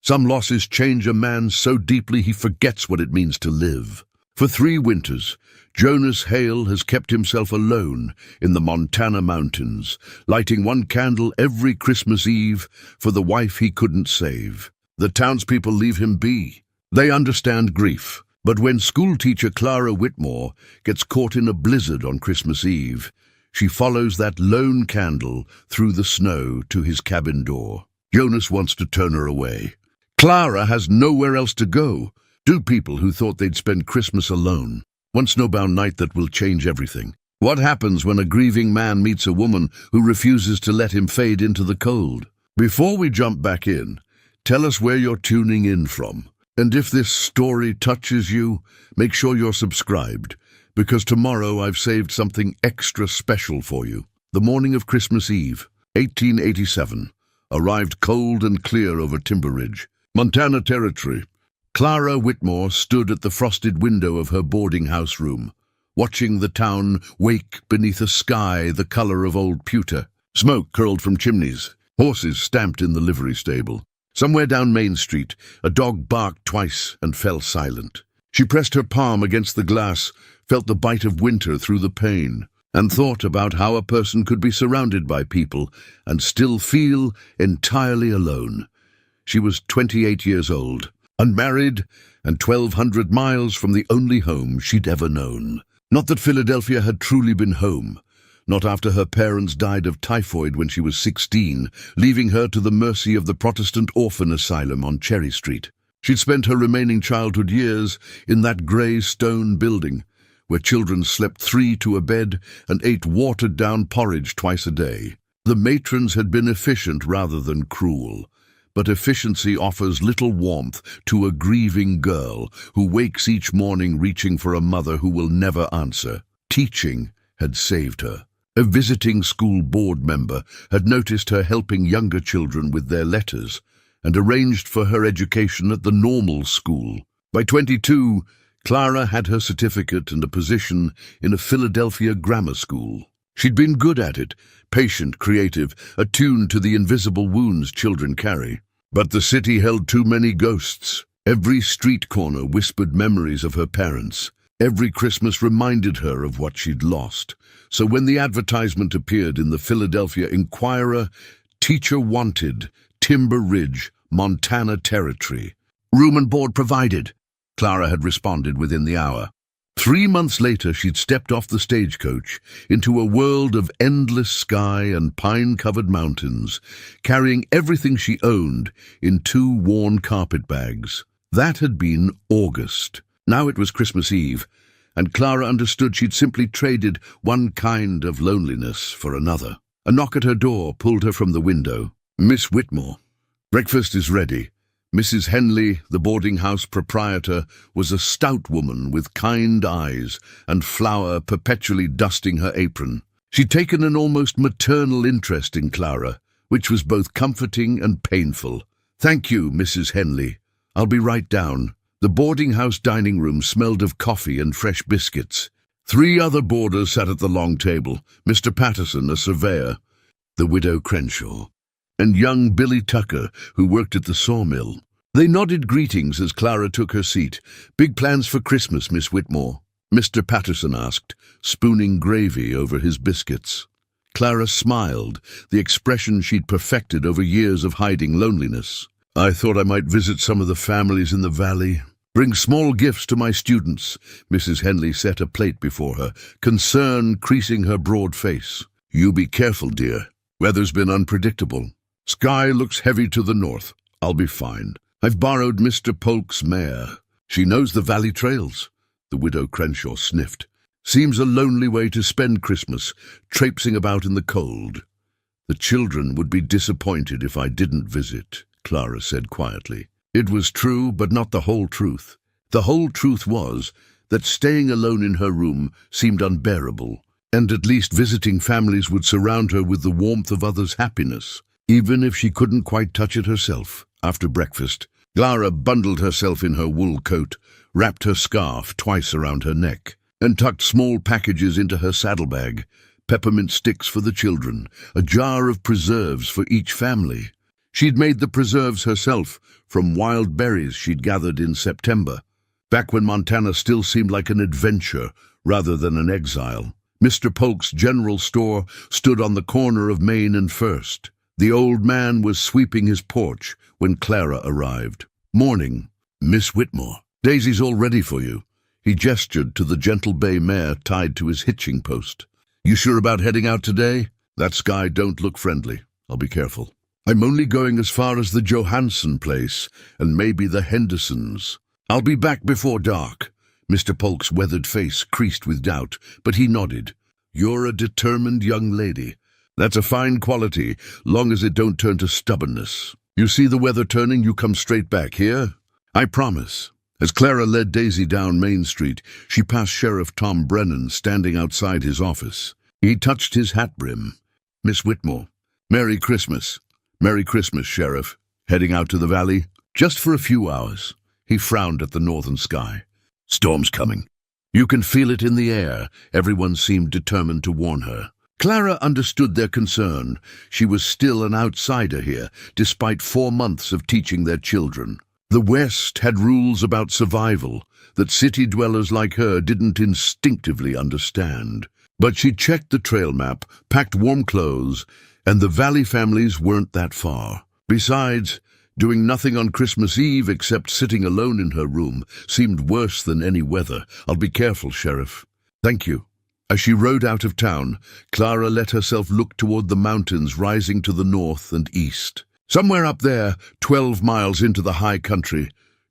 Some losses change a man so deeply he forgets what it means to live. For 3 winters, Jonas Hale has kept himself alone in the Montana mountains, lighting 1 candle every Christmas Eve for the wife he couldn't save. The townspeople leave him be. They understand grief, but when schoolteacher Clara Whitmore gets caught in a blizzard on Christmas Eve, she follows that lone candle through the snow to his cabin door. Jonas wants to turn her away. Clara has nowhere else to go. 2 people who thought they'd spend Christmas alone. One snowbound night that will change everything. What happens when a grieving man meets a woman who refuses to let him fade into the cold? Before we jump back in, tell us where you're tuning in from. And if this story touches you, make sure you're subscribed, because tomorrow I've saved something extra special for you. The morning of Christmas Eve, 1887, arrived cold and clear over Timber Ridge, Montana Territory. Clara Whitmore stood at the frosted window of her boarding house room, watching the town wake beneath a sky the color of old pewter. Smoke curled from chimneys, horses stamped in the livery stable. Somewhere down Main Street, a dog barked twice and fell silent. She pressed her palm against the glass, felt the bite of winter through the pane, and thought about how a person could be surrounded by people and still feel entirely alone. She was 28 years old, unmarried, and 1,200 miles from the only home she'd ever known. Not that Philadelphia had truly been home. Not after her parents died of typhoid when she was 16, leaving her to the mercy of the Protestant orphan asylum on Cherry Street. She'd spent her remaining childhood years in that grey stone building, where children slept 3 to a bed and ate watered-down porridge twice a day. The matrons had been efficient rather than cruel, but efficiency offers little warmth to a grieving girl who wakes each morning reaching for a mother who will never answer. Teaching had saved her. A visiting school board member had noticed her helping younger children with their letters and arranged for her education at the normal school. By 22, Clara had her certificate and a position in a Philadelphia grammar school. She'd been good at it, patient, creative, attuned to the invisible wounds children carry. But the city held too many ghosts. Every street corner whispered memories of her parents. Every Christmas reminded her of what she'd lost. So when the advertisement appeared in the Philadelphia Inquirer, teacher wanted, Timber Ridge, Montana Territory. Room and board provided, Clara had responded within the hour. 3 months later, she'd stepped off the stagecoach into a world of endless sky and pine-covered mountains, carrying everything she owned in 2 worn carpet bags. That had been August. Now it was Christmas Eve, and Clara understood she'd simply traded one kind of loneliness for another. A knock at her door pulled her from the window. Miss Whitmore. Breakfast is ready. Mrs. Henley, the boarding house proprietor, was a stout woman with kind eyes and flour perpetually dusting her apron. She'd taken an almost maternal interest in Clara, which was both comforting and painful. "Thank you, Mrs. Henley. I'll be right down." The boarding house dining room smelled of coffee and fresh biscuits. 3 other boarders sat at the long table, Mr. Patterson, a surveyor, the widow Crenshaw, and young Billy Tucker, who worked at the sawmill. They nodded greetings as Clara took her seat. "Big plans for Christmas, Miss Whitmore?" Mr. Patterson asked, spooning gravy over his biscuits. Clara smiled, the expression she'd perfected over years of hiding loneliness. "I thought I might visit some of the families in the valley. Bring small gifts to my students." Mrs. Henley set a plate before her, concern creasing her broad face. "You be careful, dear. Weather's been unpredictable. Sky looks heavy to the north. I'll be fine. I've borrowed Mr. Polk's mare. She knows the valley trails." The widow Crenshaw sniffed. "Seems a lonely way to spend Christmas, traipsing about in the cold." "The children would be disappointed if I didn't visit," Clara said quietly. It was true, but not the whole truth. The whole truth was that staying alone in her room seemed unbearable, and at least visiting families would surround her with the warmth of others' happiness, even if she couldn't quite touch it herself. After breakfast, Clara bundled herself in her wool coat, wrapped her scarf twice around her neck, and tucked small packages into her saddlebag, peppermint sticks for the children, a jar of preserves for each family. She'd made the preserves herself from wild berries she'd gathered in September, back when Montana still seemed like an adventure rather than an exile. Mr. Polk's general store stood on the corner of Main and First. The old man was sweeping his porch when Clara arrived. "Morning, Miss Whitmore. Daisy's all ready for you." He gestured to the gentle bay mare tied to his hitching post. "You sure about heading out today? That sky don't look friendly. I'll be careful." "I'm only going as far as the Johansson place and maybe the Hendersons. I'll be back before dark." Mr. Polk's weathered face creased with doubt, but he nodded. "You're a determined young lady. That's a fine quality, long as it don't turn to stubbornness. You see the weather turning, you come straight back here? I promise." As Clara led Daisy down Main Street, she passed Sheriff Tom Brennan standing outside his office. He touched his hat brim. "Miss Whitmore, Merry Christmas." "Merry Christmas, Sheriff. Heading out to the valley?" "Just for a few hours." He frowned at the northern sky. "Storm's coming." You can feel it in the air. Everyone seemed determined to warn her. Clara understood their concern. She was still an outsider here, despite 4 months of teaching their children. The West had rules about survival that city dwellers like her didn't instinctively understand. But she checked the trail map, packed warm clothes, and the valley families weren't that far. Besides, doing nothing on Christmas Eve except sitting alone in her room seemed worse than any weather. "I'll be careful, Sheriff." "Thank you." As she rode out of town, Clara let herself look toward the mountains rising to the north and east. Somewhere up there, 12 miles into the high country,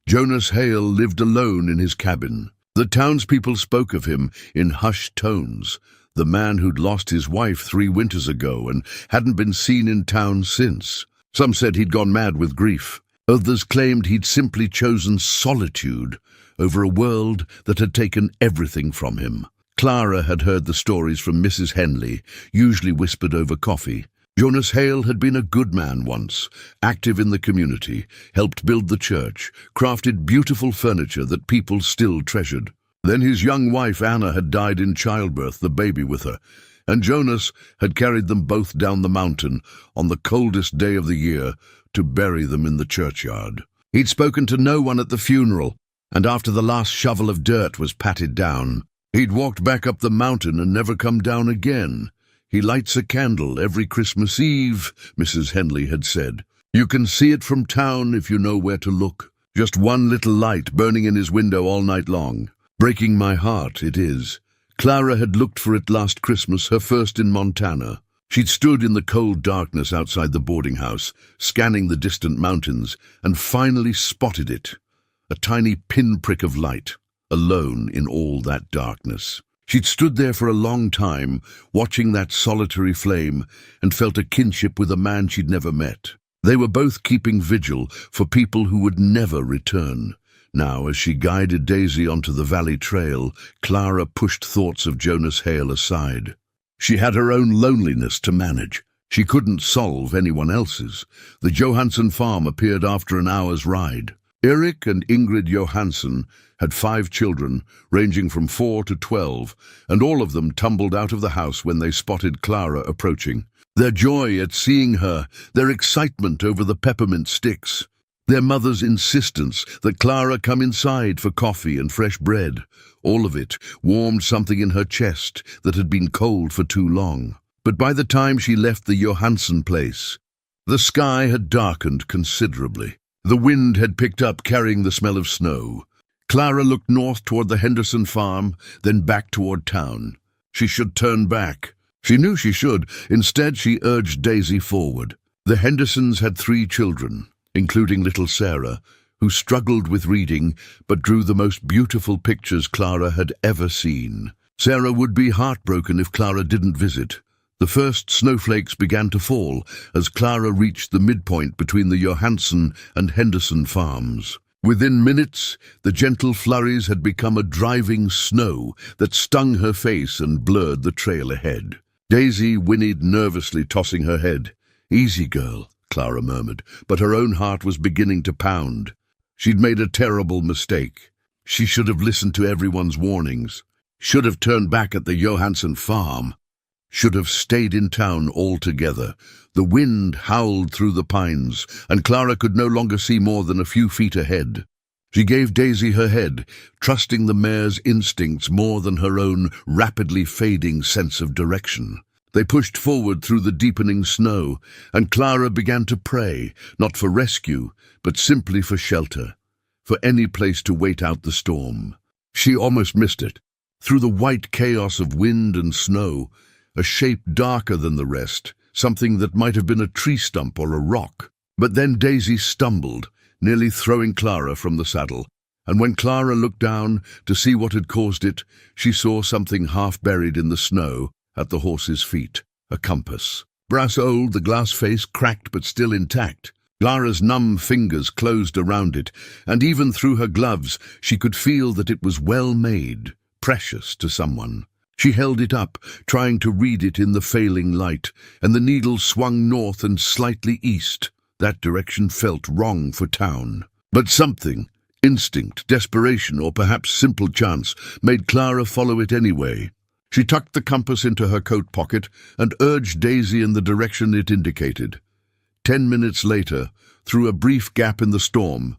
Jonas Hale lived alone in his cabin. The townspeople spoke of him in hushed tones, the man who'd lost his wife 3 winters ago and hadn't been seen in town since. Some said he'd gone mad with grief. Others claimed he'd simply chosen solitude over a world that had taken everything from him. Clara had heard the stories from Mrs. Henley, usually whispered over coffee. Jonas Hale had been a good man once, active in the community, helped build the church, crafted beautiful furniture that people still treasured. Then his young wife Anna had died in childbirth, the baby with her, and Jonas had carried them both down the mountain on the coldest day of the year to bury them in the churchyard. He'd spoken to no one at the funeral, and after the last shovel of dirt was patted down, he'd walked back up the mountain and never come down again. "He lights a candle every Christmas Eve," Mrs. Henley had said. "You can see it from town if you know where to look. Just one little light burning in his window all night long. Breaking my heart, it is." Clara had looked for it last Christmas, her first in Montana. She'd stood in the cold darkness outside the boarding house, scanning the distant mountains, and finally spotted it. A tiny pinprick of light, alone in all that darkness. She'd stood there for a long time, watching that solitary flame, and felt a kinship with a man she'd never met. They were both keeping vigil for people who would never return. Now, as she guided Daisy onto the valley trail, Clara pushed thoughts of Jonas Hale aside. She had her own loneliness to manage. She couldn't solve anyone else's. The Johansson farm appeared after an hour's ride. Erik and Ingrid Johansson had 5 children, ranging from 4 to 12, and all of them tumbled out of the house when they spotted Clara approaching. Their joy at seeing her, their excitement over the peppermint sticks, their mother's insistence that Clara come inside for coffee and fresh bread, all of it warmed something in her chest that had been cold for too long. But by the time she left the Johansson place, the sky had darkened considerably. The wind had picked up, carrying the smell of snow. Clara looked north toward the Henderson farm, then back toward town. She should turn back. She knew she should. Instead, she urged Daisy forward. The Hendersons had 3 children, including little Sarah, who struggled with reading but drew the most beautiful pictures Clara had ever seen. Sarah would be heartbroken if Clara didn't visit. The first snowflakes began to fall as Clara reached the midpoint between the Johansson and Henderson farms. Within minutes, the gentle flurries had become a driving snow that stung her face and blurred the trail ahead. Daisy whinnied nervously, tossing her head. "Easy, girl," Clara murmured, but her own heart was beginning to pound. She'd made a terrible mistake. She should have listened to everyone's warnings. Should have turned back at the Johansson farm. should have stayed in town altogether. The wind howled through the pines, and Clara could no longer see more than a few feet ahead. She gave Daisy her head, trusting the mare's instincts more than her own rapidly fading sense of direction. They pushed forward through the deepening snow, and Clara began to pray, not for rescue, but simply for shelter, for any place to wait out the storm. She almost missed it. Through the white chaos of wind and snow, a shape darker than the rest, something that might have been a tree stump or a rock. But then Daisy stumbled, nearly throwing Clara from the saddle, and when Clara looked down to see what had caused it, she saw something half buried in the snow at the horse's feet, a compass. Brass old, the glass face cracked but still intact. Clara's numb fingers closed around it, and even through her gloves she could feel that it was well made, precious to someone. She held it up, trying to read it in the failing light, and the needle swung north and slightly east. That direction felt wrong for town. But something, instinct, desperation, or perhaps simple chance, made Clara follow it anyway. She tucked the compass into her coat pocket and urged Daisy in the direction it indicated. 10 minutes later, through a brief gap in the storm,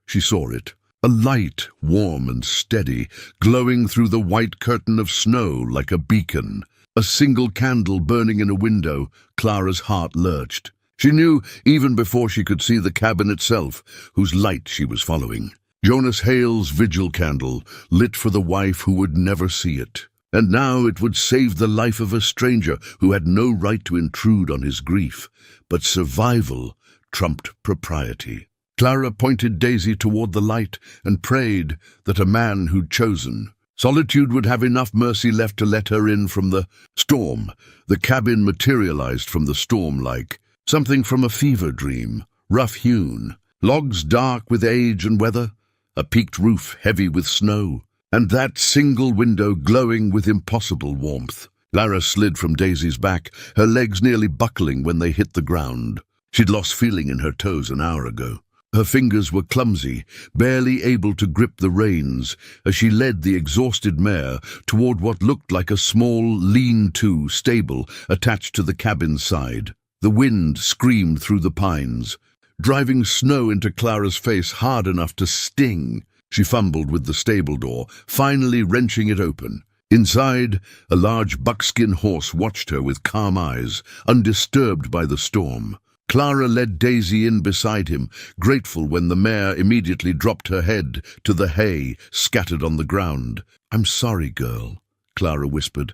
she saw it. A light, warm and steady, glowing through the white curtain of snow like a beacon. A single candle burning in a window. Clara's heart lurched. She knew, even before she could see the cabin itself, whose light she was following. Jonas Hale's vigil candle, lit for the wife who would never see it. And now it would save the life of a stranger who had no right to intrude on his grief. But survival trumped propriety. Clara pointed Daisy toward the light and prayed that a man who'd chosen solitude would have enough mercy left to let her in from the storm. The cabin materialized from the storm like something from a fever dream, rough-hewn, logs dark with age and weather, a peaked roof heavy with snow, and that single window glowing with impossible warmth. Clara slid from Daisy's back, her legs nearly buckling when they hit the ground. She'd lost feeling in her toes an hour ago. Her fingers were clumsy, barely able to grip the reins, as she led the exhausted mare toward what looked like a small, lean-to stable attached to the cabin's side. The wind screamed through the pines, driving snow into Clara's face hard enough to sting. She fumbled with the stable door, finally wrenching it open. Inside, a large buckskin horse watched her with calm eyes, undisturbed by the storm. Clara led Daisy in beside him, grateful when the mare immediately dropped her head to the hay scattered on the ground. "I'm sorry, girl," Clara whispered,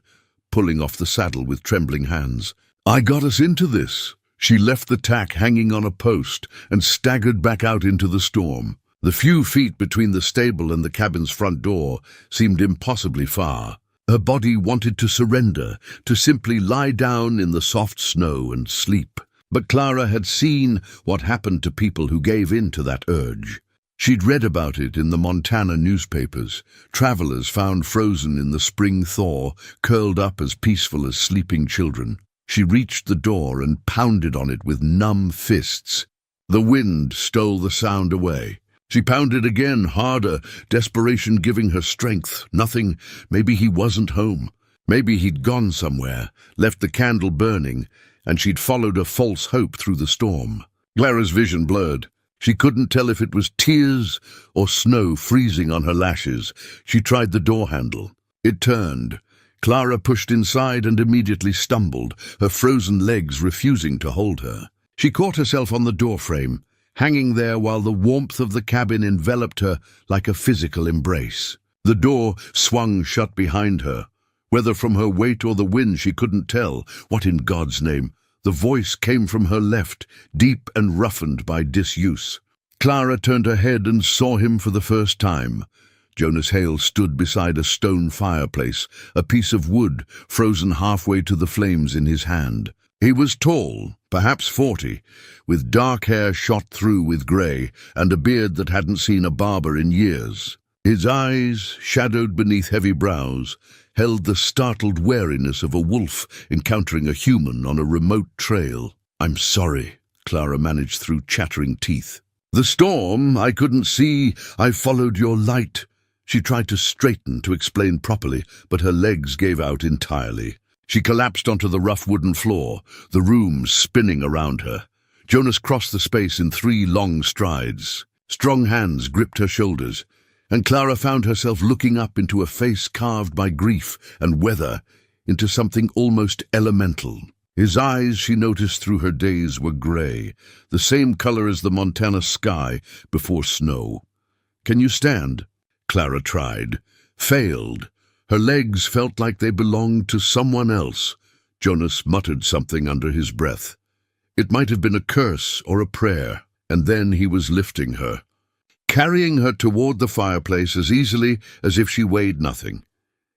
pulling off the saddle with trembling hands. "I got us into this." She left the tack hanging on a post and staggered back out into the storm. The few feet between the stable and the cabin's front door seemed impossibly far. Her body wanted to surrender, to simply lie down in the soft snow and sleep. But Clara had seen what happened to people who gave in to that urge. She'd read about it in the Montana newspapers. Travelers found frozen in the spring thaw, curled up as peaceful as sleeping children. She reached the door and pounded on it with numb fists. The wind stole the sound away. She pounded again, harder, desperation giving her strength. Nothing. Maybe he wasn't home. Maybe he'd gone somewhere, left the candle burning, and she'd followed a false hope through the storm. Clara's vision blurred. She couldn't tell if it was tears or snow freezing on her lashes. She tried the door handle. It turned. Clara pushed inside and immediately stumbled, her frozen legs refusing to hold her. She caught herself on the doorframe, hanging there while the warmth of the cabin enveloped her like a physical embrace. The door swung shut behind her. Whether from her weight or the wind, she couldn't tell. What in God's name? The voice came from her left, deep and roughened by disuse. Clara turned her head and saw him for the first time. Jonas Hale stood beside a stone fireplace, a piece of wood frozen halfway to the flames in his hand. He was tall, perhaps 40, with dark hair shot through with grey and a beard that hadn't seen a barber in years. His eyes, shadowed beneath heavy brows, held the startled wariness of a wolf encountering a human on a remote trail. "I'm sorry," Clara managed through chattering teeth. "The storm, I couldn't see. I followed your light." She tried to straighten, to explain properly, but her legs gave out entirely. She collapsed onto the rough wooden floor, the room spinning around her. Jonas crossed the space in 3 long strides. Strong hands gripped her shoulders, and Clara found herself looking up into a face carved by grief and weather, into something almost elemental. His eyes, she noticed through her daze, were grey, the same color as the Montana sky before snow. "Can you stand?" Clara tried. Failed. Her legs felt like they belonged to someone else. Jonas muttered something under his breath. It might have been a curse or a prayer, and then he was lifting her, carrying her toward the fireplace as easily as if she weighed nothing.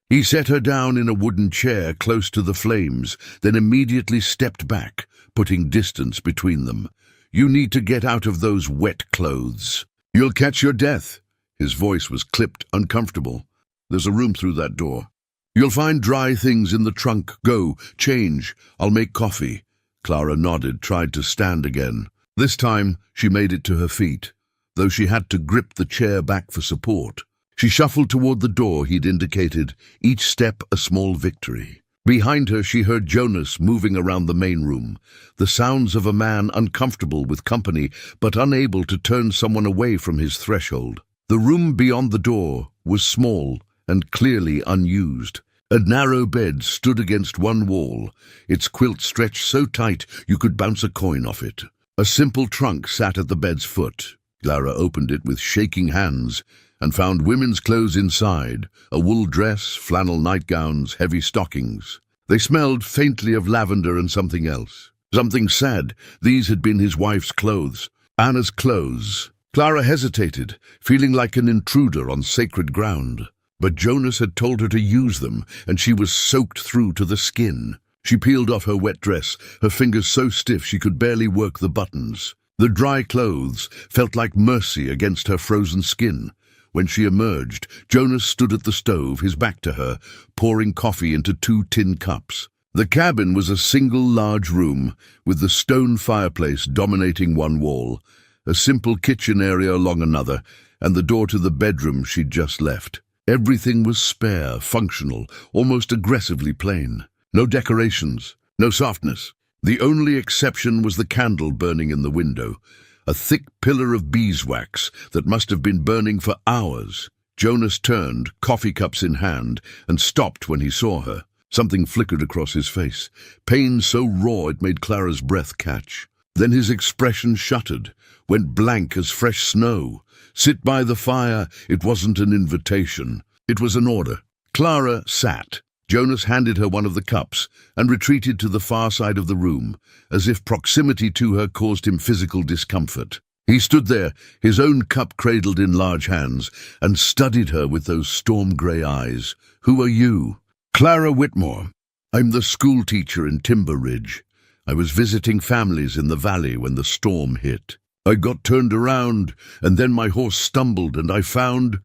He set her down in a wooden chair close to the flames, then immediately stepped back, putting distance between them. "You need to get out of those wet clothes. You'll catch your death." His voice was clipped, uncomfortable. "There's a room through that door. You'll find dry things in the trunk. Go, change. I'll make coffee." Clara nodded, tried to stand again. This time, she made it to her feet, though she had to grip the chair back for support. She shuffled toward the door he'd indicated, each step a small victory. Behind her, she heard Jonas moving around the main room, the sounds of a man uncomfortable with company but unable to turn someone away from his threshold. The room beyond the door was small and clearly unused. A narrow bed stood against one wall, its quilt stretched so tight you could bounce a coin off it. A simple trunk sat at the bed's foot. Clara opened it with shaking hands and found women's clothes inside, a wool dress, flannel nightgowns, heavy stockings. They smelled faintly of lavender and something else. Something sad. These had been his wife's clothes. Anna's clothes. Clara hesitated, feeling like an intruder on sacred ground. But Jonas had told her to use them, and she was soaked through to the skin. She peeled off her wet dress, her fingers so stiff she could barely work the buttons. The dry clothes felt like mercy against her frozen skin. When she emerged, Jonas stood at the stove, his back to her, pouring coffee into 2 tin cups. The cabin was a single large room, with the stone fireplace dominating one wall, a simple kitchen area along another, and the door to the bedroom she'd just left. Everything was spare, functional, almost aggressively plain. No decorations, no softness. The only exception was the candle burning in the window, a thick pillar of beeswax that must have been burning for hours. Jonas turned, coffee cups in hand, and stopped when he saw her. Something flickered across his face, pain so raw it made Clara's breath catch. Then his expression shuttered, went blank as fresh snow. Sit by the fire. It wasn't an invitation. It was an order. Clara sat. Jonas handed her one of the cups and retreated to the far side of the room, as if proximity to her caused him physical discomfort. He stood there, his own cup cradled in large hands, and studied her with those storm-grey eyes. "Who are you?" "Clara Whitmore. I'm the school teacher in Timber Ridge. I was visiting families in the valley when the storm hit. I got turned around, and then my horse stumbled, and I found—"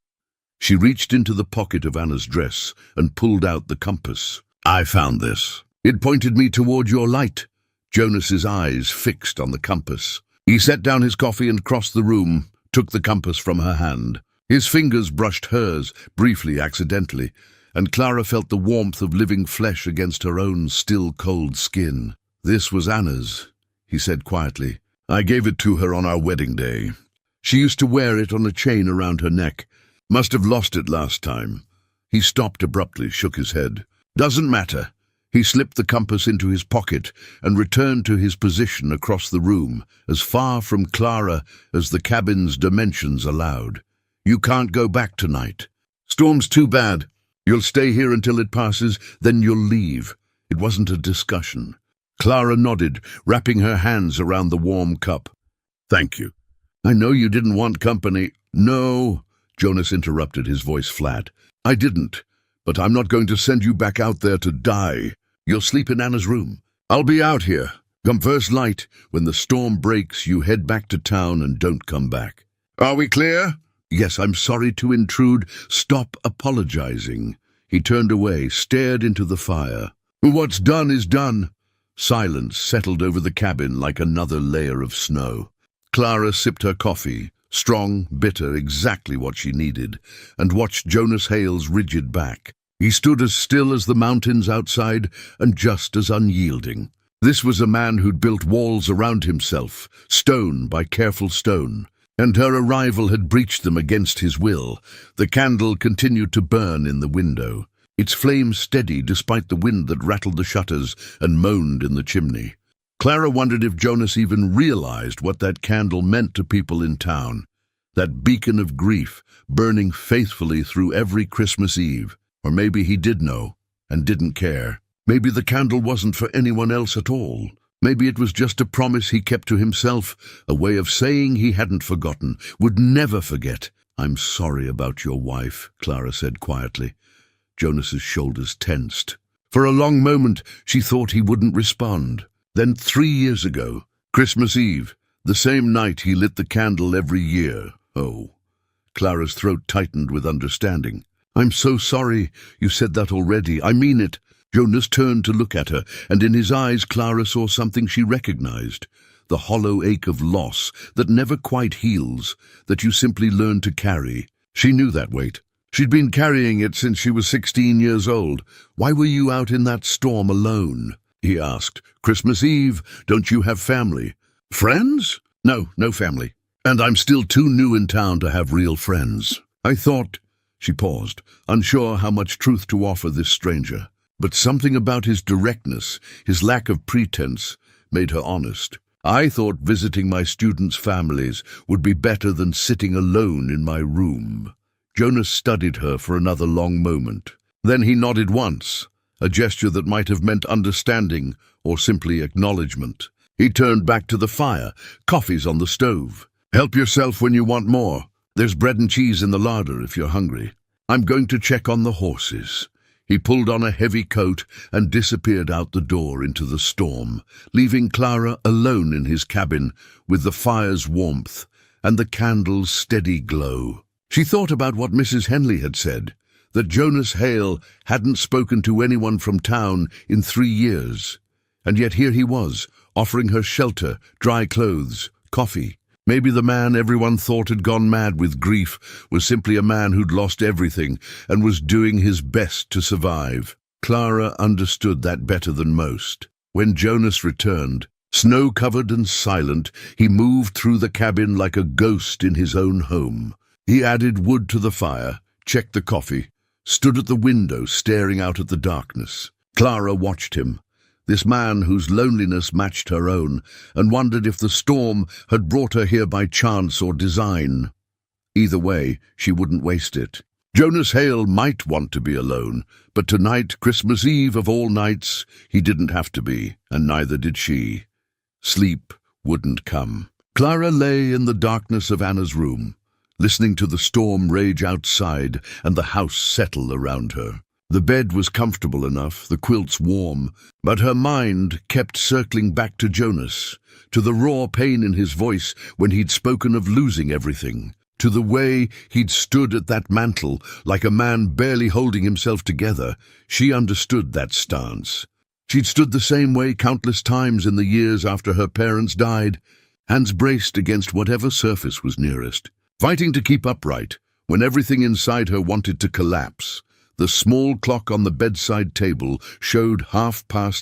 She reached into the pocket of Anna's dress and pulled out the compass. "I found this. It pointed me toward your light." Jonas's eyes fixed on the compass. He set down his coffee and crossed the room, took the compass from her hand. His fingers brushed hers, briefly, accidentally, and Clara felt the warmth of living flesh against her own still cold skin. "This was Anna's," he said quietly. "I gave it to her on our wedding day. She used to wear it on a chain around her neck. Must have lost it last time." He stopped abruptly, shook his head. "Doesn't matter." He slipped the compass into his pocket and returned to his position across the room, as far from Clara as the cabin's dimensions allowed. "You can't go back tonight. Storm's too bad. You'll stay here until it passes, then you'll leave." It wasn't a discussion. Clara nodded, wrapping her hands around the warm cup. "Thank you. I know you didn't want company." "No," Jonas interrupted, his voice flat. "I didn't. But I'm not going to send you back out there to die. You'll sleep in Anna's room. I'll be out here. Come first light. When the storm breaks, you head back to town and don't come back. Are we clear?" "Yes, I'm sorry to intrude. Stop apologizing." He turned away, stared into the fire. "What's done is done." Silence settled over the cabin like another layer of snow. Clara sipped her coffee, strong, bitter, exactly what she needed, and watched Jonas Hale's rigid back. He stood as still as the mountains outside and just as unyielding. This was a man who'd built walls around himself, stone by careful stone, and her arrival had breached them against his will. The candle continued to burn in the window, its flame steady despite the wind that rattled the shutters and moaned in the chimney. Clara wondered if Jonas even realized what that candle meant to people in town, that beacon of grief burning faithfully through every Christmas Eve. Or maybe he did know and didn't care. Maybe the candle wasn't for anyone else at all. Maybe it was just a promise he kept to himself, a way of saying he hadn't forgotten, would never forget. "I'm sorry about your wife," Clara said quietly. Jonas's shoulders tensed. For a long moment, she thought he wouldn't respond. Then 3 years ago, Christmas Eve, the same night he lit the candle every year. Oh. Clara's throat tightened with understanding. "I'm so sorry you said that already. I mean it." Jonas turned to look at her, and in his eyes Clara saw something she recognized. The hollow ache of loss that never quite heals, that you simply learn to carry. She knew that weight. She'd been carrying it since she was 16 years old. "Why were you out in that storm alone?" he asked. "Christmas Eve, don't you have family?" "Friends? No family. And I'm still too new in town to have real friends. I thought—" She paused, unsure how much truth to offer this stranger. But something about his directness, his lack of pretense, made her honest. "I thought visiting my students' families would be better than sitting alone in my room." Jonas studied her for another long moment. Then he nodded once, a gesture that might have meant understanding or simply acknowledgement. He turned back to the fire. "Coffee's on the stove. Help yourself when you want more. There's bread and cheese in the larder if you're hungry. I'm going to check on the horses." He pulled on a heavy coat and disappeared out the door into the storm, leaving Clara alone in his cabin with the fire's warmth and the candle's steady glow. She thought about what Mrs. Henley had said, that Jonas Hale hadn't spoken to anyone from town in 3 years. And yet here he was, offering her shelter, dry clothes, coffee. Maybe the man everyone thought had gone mad with grief was simply a man who'd lost everything and was doing his best to survive. Clara understood that better than most. When Jonas returned, snow-covered and silent, he moved through the cabin like a ghost in his own home. He added wood to the fire, checked the coffee, stood at the window staring out at the darkness. Clara watched him, this man whose loneliness matched her own, and wondered if the storm had brought her here by chance or design. Either way, she wouldn't waste it. Jonas Hale might want to be alone, but tonight, Christmas Eve of all nights, he didn't have to be, and neither did she. Sleep wouldn't come. Clara lay in the darkness of Anna's room, listening to the storm rage outside and the house settle around her. The bed was comfortable enough, the quilts warm, but her mind kept circling back to Jonas, to the raw pain in his voice when he'd spoken of losing everything, to the way he'd stood at that mantel like a man barely holding himself together. She understood that stance. She'd stood the same way countless times in the years after her parents died, hands braced against whatever surface was nearest, fighting to keep upright when everything inside her wanted to collapse. The small clock on the bedside table showed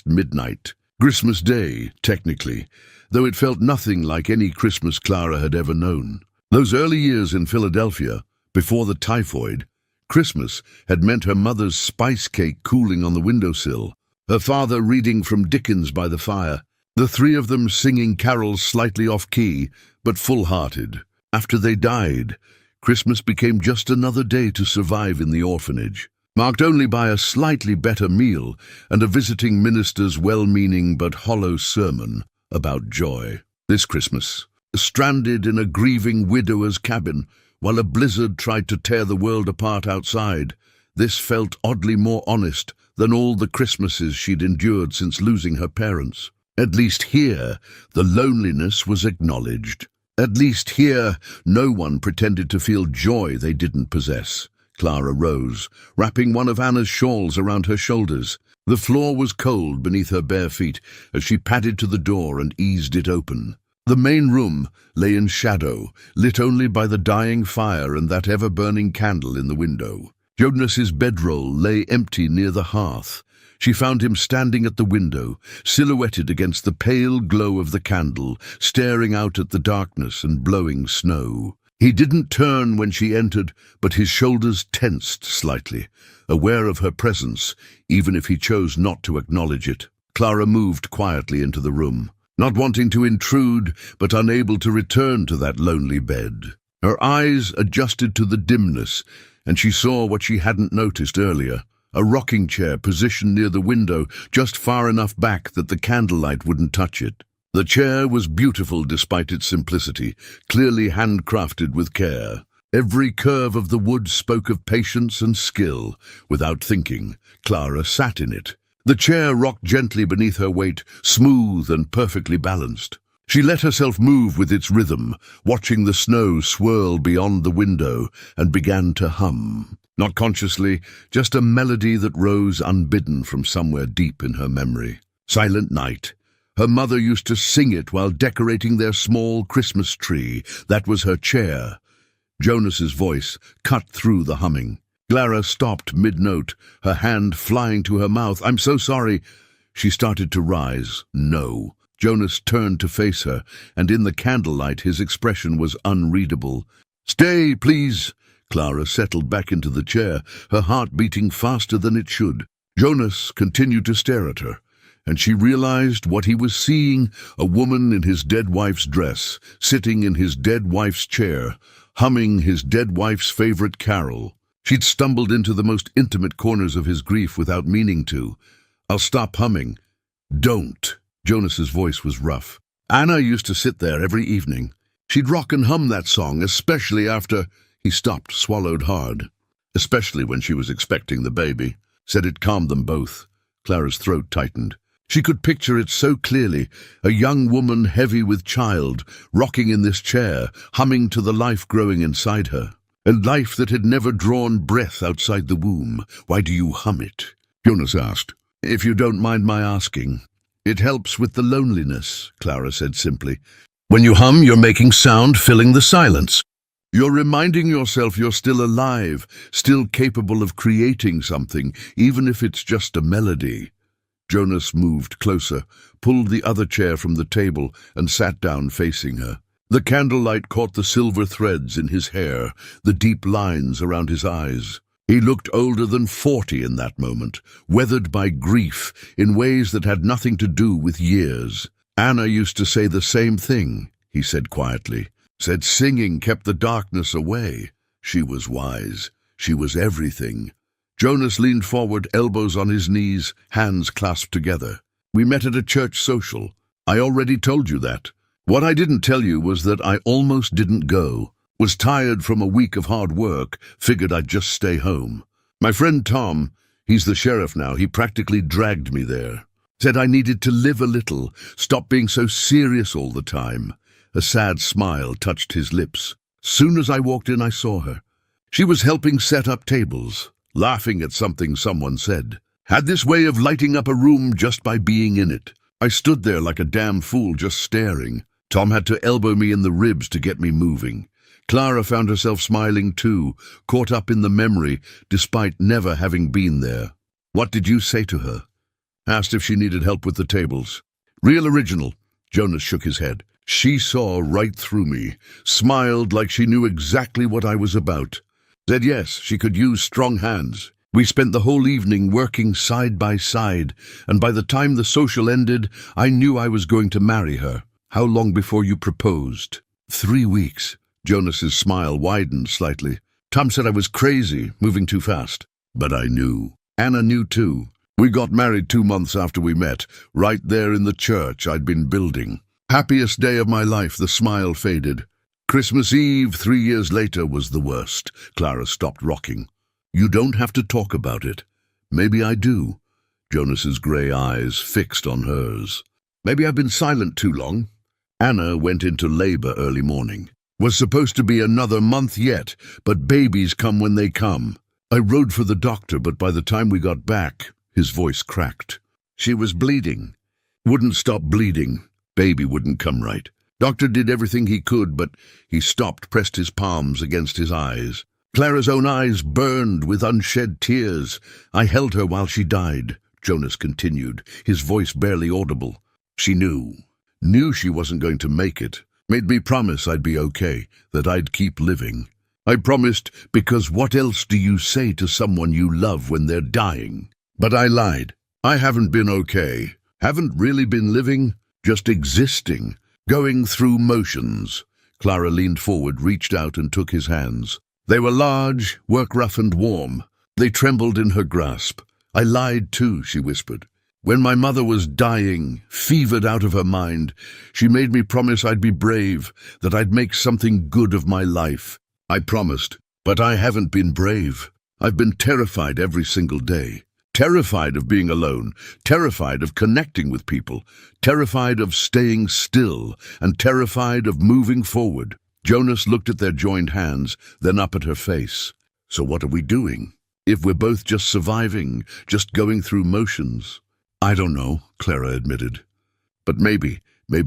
midnight. Christmas Day, technically, though it felt nothing like any Christmas Clara had ever known. Those early years in Philadelphia, before the typhoid, Christmas had meant her mother's spice cake cooling on the windowsill, her father reading from Dickens by the fire, the three of them singing carols slightly off-key, but full-hearted. After they died, Christmas became just another day to survive in the orphanage, marked only by a slightly better meal and a visiting minister's well-meaning but hollow sermon about joy. This Christmas, stranded in a grieving widower's cabin while a blizzard tried to tear the world apart outside, this felt oddly more honest than all the Christmases she'd endured since losing her parents. At least here, the loneliness was acknowledged. At least here, no one pretended to feel joy they didn't possess. Clara rose, wrapping one of Anna's shawls around her shoulders. The floor was cold beneath her bare feet as she padded to the door and eased it open. The main room lay in shadow, lit only by the dying fire and that ever-burning candle in the window. Jonas's bedroll lay empty near the hearth. She found him standing at the window, silhouetted against the pale glow of the candle, staring out at the darkness and blowing snow. He didn't turn when she entered, but his shoulders tensed slightly, aware of her presence, even if he chose not to acknowledge it. Clara moved quietly into the room, not wanting to intrude, but unable to return to that lonely bed. Her eyes adjusted to the dimness, and she saw what she hadn't noticed earlier. A rocking chair positioned near the window, just far enough back that the candlelight wouldn't touch it. The chair was beautiful despite its simplicity, clearly handcrafted with care. Every curve of the wood spoke of patience and skill. Without thinking, Clara sat in it. The chair rocked gently beneath her weight, smooth and perfectly balanced. She let herself move with its rhythm, watching the snow swirl beyond the window, and began to hum. Not consciously, just a melody that rose unbidden from somewhere deep in her memory. Silent Night. Her mother used to sing it while decorating their small Christmas tree. That was her chair. Jonas's voice cut through the humming. Clara stopped mid-note, her hand flying to her mouth. "I'm so sorry." She started to rise. No. Jonas turned to face her, and in the candlelight his expression was unreadable. "Stay, please." Clara settled back into the chair, her heart beating faster than it should. Jonas continued to stare at her, and she realized what he was seeing, a woman in his dead wife's dress, sitting in his dead wife's chair, humming his dead wife's favorite carol. She'd stumbled into the most intimate corners of his grief without meaning to. "I'll stop humming." "Don't." Jonas's voice was rough. "Anna used to sit there every evening. She'd rock and hum that song, especially after—" He stopped, swallowed hard. "Especially when she was expecting the baby." Said it calmed them both. Clara's throat tightened. She could picture it so clearly, a young woman heavy with child, rocking in this chair, humming to the life growing inside her. A life that had never drawn breath outside the womb. "Why do you hum it?" Jonas asked. "If you don't mind my asking." "It helps with the loneliness," Clara said simply. "When you hum, you're making sound, filling the silence. You're reminding yourself you're still alive, still capable of creating something, even if it's just a melody." Jonas moved closer, pulled the other chair from the table, and sat down facing her. The candlelight caught the silver threads in his hair, the deep lines around his eyes. He looked older than 40 in that moment, weathered by grief in ways that had nothing to do with years. "Anna used to say the same thing," he said quietly. "Said singing kept the darkness away." She was wise. She was everything. Jonas leaned forward, elbows on his knees, hands clasped together. "We met at a church social. I already told you that. What I didn't tell you was that I almost didn't go. Was tired from a week of hard work, figured I'd just stay home. My friend Tom, he's the sheriff now, he practically dragged me there. Said I needed to live a little, stop being so serious all the time." A sad smile touched his lips. "Soon as I walked in, I saw her. She was helping set up tables, laughing at something someone said. Had this way of lighting up a room just by being in it. I stood there like a damn fool, just staring. Tom had to elbow me in the ribs to get me moving." Clara found herself smiling too, caught up in the memory, despite never having been there. "What did you say to her?" Asked if she needed help with the tables. "Real original." Jonas shook his head. "She saw right through me, smiled like she knew exactly what I was about. Said yes, she could use strong hands. We spent the whole evening working side by side, and by the time the social ended, I knew I was going to marry her." "How long before you proposed?" 3 weeks. Jonas's smile widened slightly. "Tom said I was crazy, moving too fast. But I knew. Anna knew too. We got married 2 months after we met, right there in the church I'd been building. Happiest day of my life." The smile faded. "Christmas Eve 3 years later was the worst." Clara stopped rocking. "You don't have to talk about it." "Maybe I do." Jonas's grey eyes fixed on hers. "Maybe I've been silent too long." Anna went into labor early morning. Was supposed to be another month yet, but babies come when they come. I rode for the doctor, but by the time we got back, his voice cracked. She was bleeding. Wouldn't stop bleeding. Baby wouldn't come right. Doctor did everything he could, but he stopped, pressed his palms against his eyes. Clara's own eyes burned with unshed tears. I held her while she died, Jonas continued, his voice barely audible. She knew she wasn't going to make it, made me promise I'd be okay, that I'd keep living. I promised because what else do you say to someone you love when they're dying? But I lied. I haven't been okay. Haven't really been living, just existing, going through motions. Clara leaned forward, reached out and took his hands. They were large, work-rough and warm. They trembled in her grasp. I lied too, she whispered. When my mother was dying, fevered out of her mind, she made me promise I'd be brave, that I'd make something good of my life. I promised, but I haven't been brave. I've been terrified every single day. Terrified of being alone, terrified of connecting with people, terrified of staying still, and terrified of moving forward. Jonas looked at their joined hands, then up at her face. So what are we doing? If we're both just surviving, just going through motions? I don't know, Clara admitted. But maybe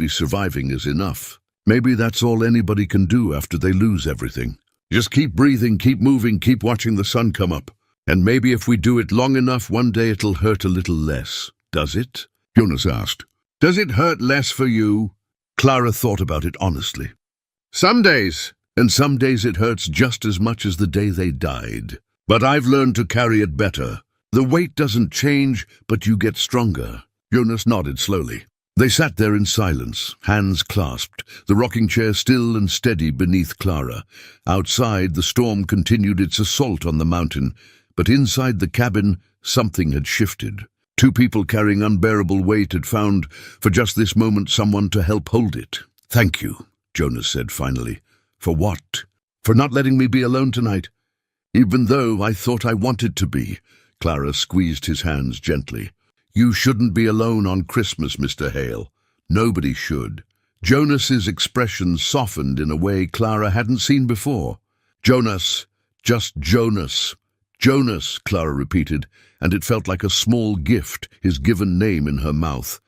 surviving is enough. Maybe that's all anybody can do after they lose everything. Just keep breathing, keep moving, keep watching the sun come up. And maybe if we do it long enough, one day it'll hurt a little less. Does it? Jonas asked. Does it hurt less for you? Clara thought about it honestly. Some days, and some days it hurts just as much as the day they died. But I've learned to carry it better. The weight doesn't change, but you get stronger. Jonas nodded slowly. They sat there in silence, hands clasped, the rocking chair still and steady beneath Clara. Outside, the storm continued its assault on the mountain, but inside the cabin, something had shifted. Two people carrying unbearable weight had found, for just this moment, someone to help hold it. Thank you, Jonas said finally. For what? For not letting me be alone tonight. Even though I thought I wanted to be. Clara squeezed his hands gently. You shouldn't be alone on Christmas, Mr. Hale. Nobody should. Jonas's expression softened in a way Clara hadn't seen before. Jonas, just Jonas. Jonas, Clara repeated, and it felt like a small gift, his given name in her mouth.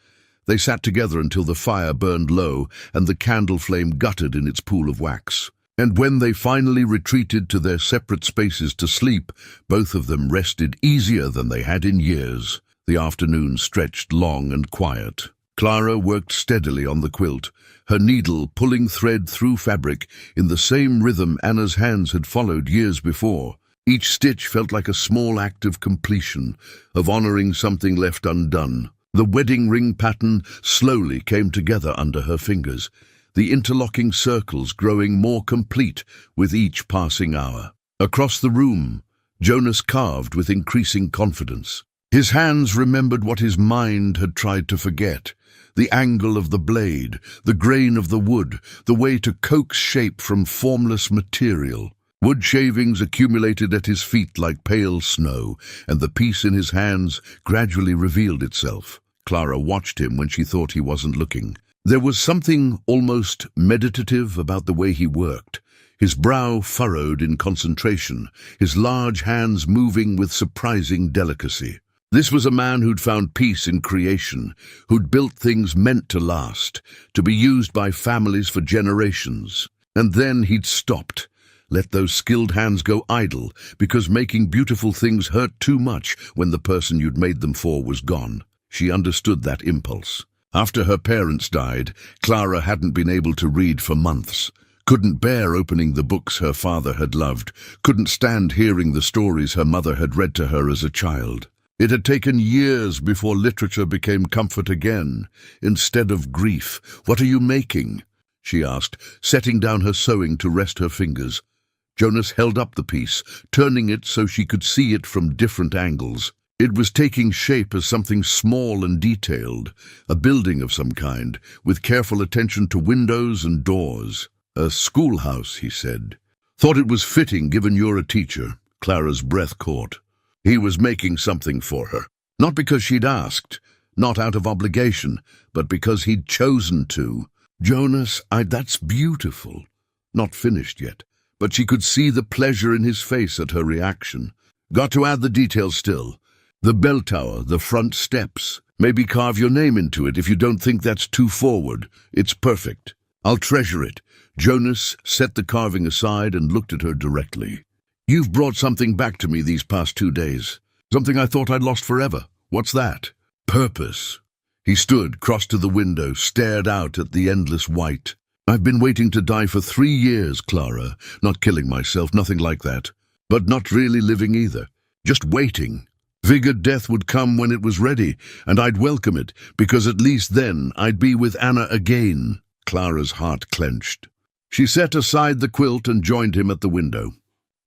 They sat together until the fire burned low and the candle flame guttered in its pool of wax. And when they finally retreated to their separate spaces to sleep, both of them rested easier than they had in years. The afternoon stretched long and quiet. Clara worked steadily on the quilt, her needle pulling thread through fabric in the same rhythm Anna's hands had followed years before. Each stitch felt like a small act of completion, of honoring something left undone. The wedding ring pattern slowly came together under her fingers, the interlocking circles growing more complete with each passing hour. Across the room, Jonas carved with increasing confidence. His hands remembered what his mind had tried to forget, the angle of the blade, the grain of the wood, the way to coax shape from formless material. Wood shavings accumulated at his feet like pale snow, and the piece in his hands gradually revealed itself. Clara watched him when she thought he wasn't looking. There was something almost meditative about the way he worked, his brow furrowed in concentration, his large hands moving with surprising delicacy. This was a man who'd found peace in creation, who'd built things meant to last, to be used by families for generations. And then he'd stopped, let those skilled hands go idle, because making beautiful things hurt too much when the person you'd made them for was gone. She understood that impulse. After her parents died, Clara hadn't been able to read for months. Couldn't bear opening the books her father had loved, couldn't stand hearing the stories her mother had read to her as a child. It had taken years before literature became comfort again, instead of grief. "What are you making?" she asked, setting down her sewing to rest her fingers. Jonas held up the piece, turning it so she could see it from different angles. It was taking shape as something small and detailed, a building of some kind, with careful attention to windows and doors. "A schoolhouse," he said. "Thought it was fitting given you're a teacher." Clara's breath caught. He was making something for her. Not because she'd asked, not out of obligation, but because he'd chosen to. "Jonas, that's beautiful." Not finished yet, but she could see the pleasure in his face at her reaction. "Got to add the details still. The bell tower, the front steps. Maybe carve your name into it if you don't think that's too forward. It's perfect. I'll treasure it." Jonas set the carving aside and looked at her directly. You've brought something back to me these past 2 days. Something I thought I'd lost forever. What's that? Purpose. He stood, crossed to the window, stared out at the endless white. I've been waiting to die for 3 years, Clara. Not killing myself, nothing like that. But not really living either. Just waiting. Figured death would come when it was ready, and I'd welcome it, because at least then I'd be with Anna again. Clara's heart clenched. She set aside the quilt and joined him at the window.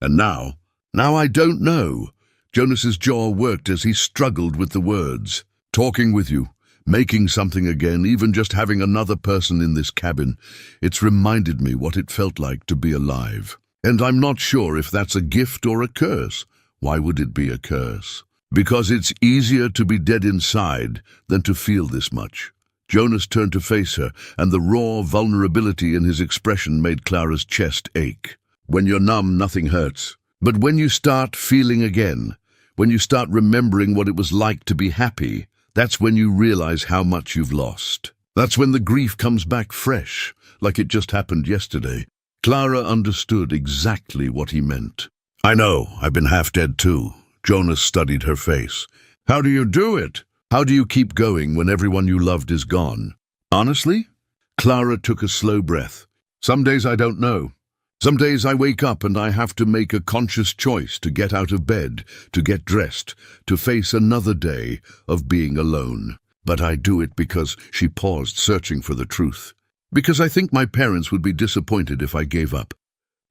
And now I don't know. Jonas's jaw worked as he struggled with the words. Talking with you, making something again, even just having another person in this cabin, it's reminded me what it felt like to be alive. And I'm not sure if that's a gift or a curse. Why would it be a curse? Because it's easier to be dead inside than to feel this much. Jonas turned to face her, and the raw vulnerability in his expression made Clara's chest ache. When you're numb, nothing hurts. But when you start feeling again, when you start remembering what it was like to be happy, that's when you realize how much you've lost. That's when the grief comes back fresh, like it just happened yesterday. Clara understood exactly what he meant. I know, I've been half dead too. Jonas studied her face. How do you do it? How do you keep going when everyone you loved is gone? Honestly? Clara took a slow breath. Some days I don't know. Some days I wake up and I have to make a conscious choice to get out of bed, to get dressed, to face another day of being alone. But I do it because she paused, searching for the truth. Because I think my parents would be disappointed if I gave up.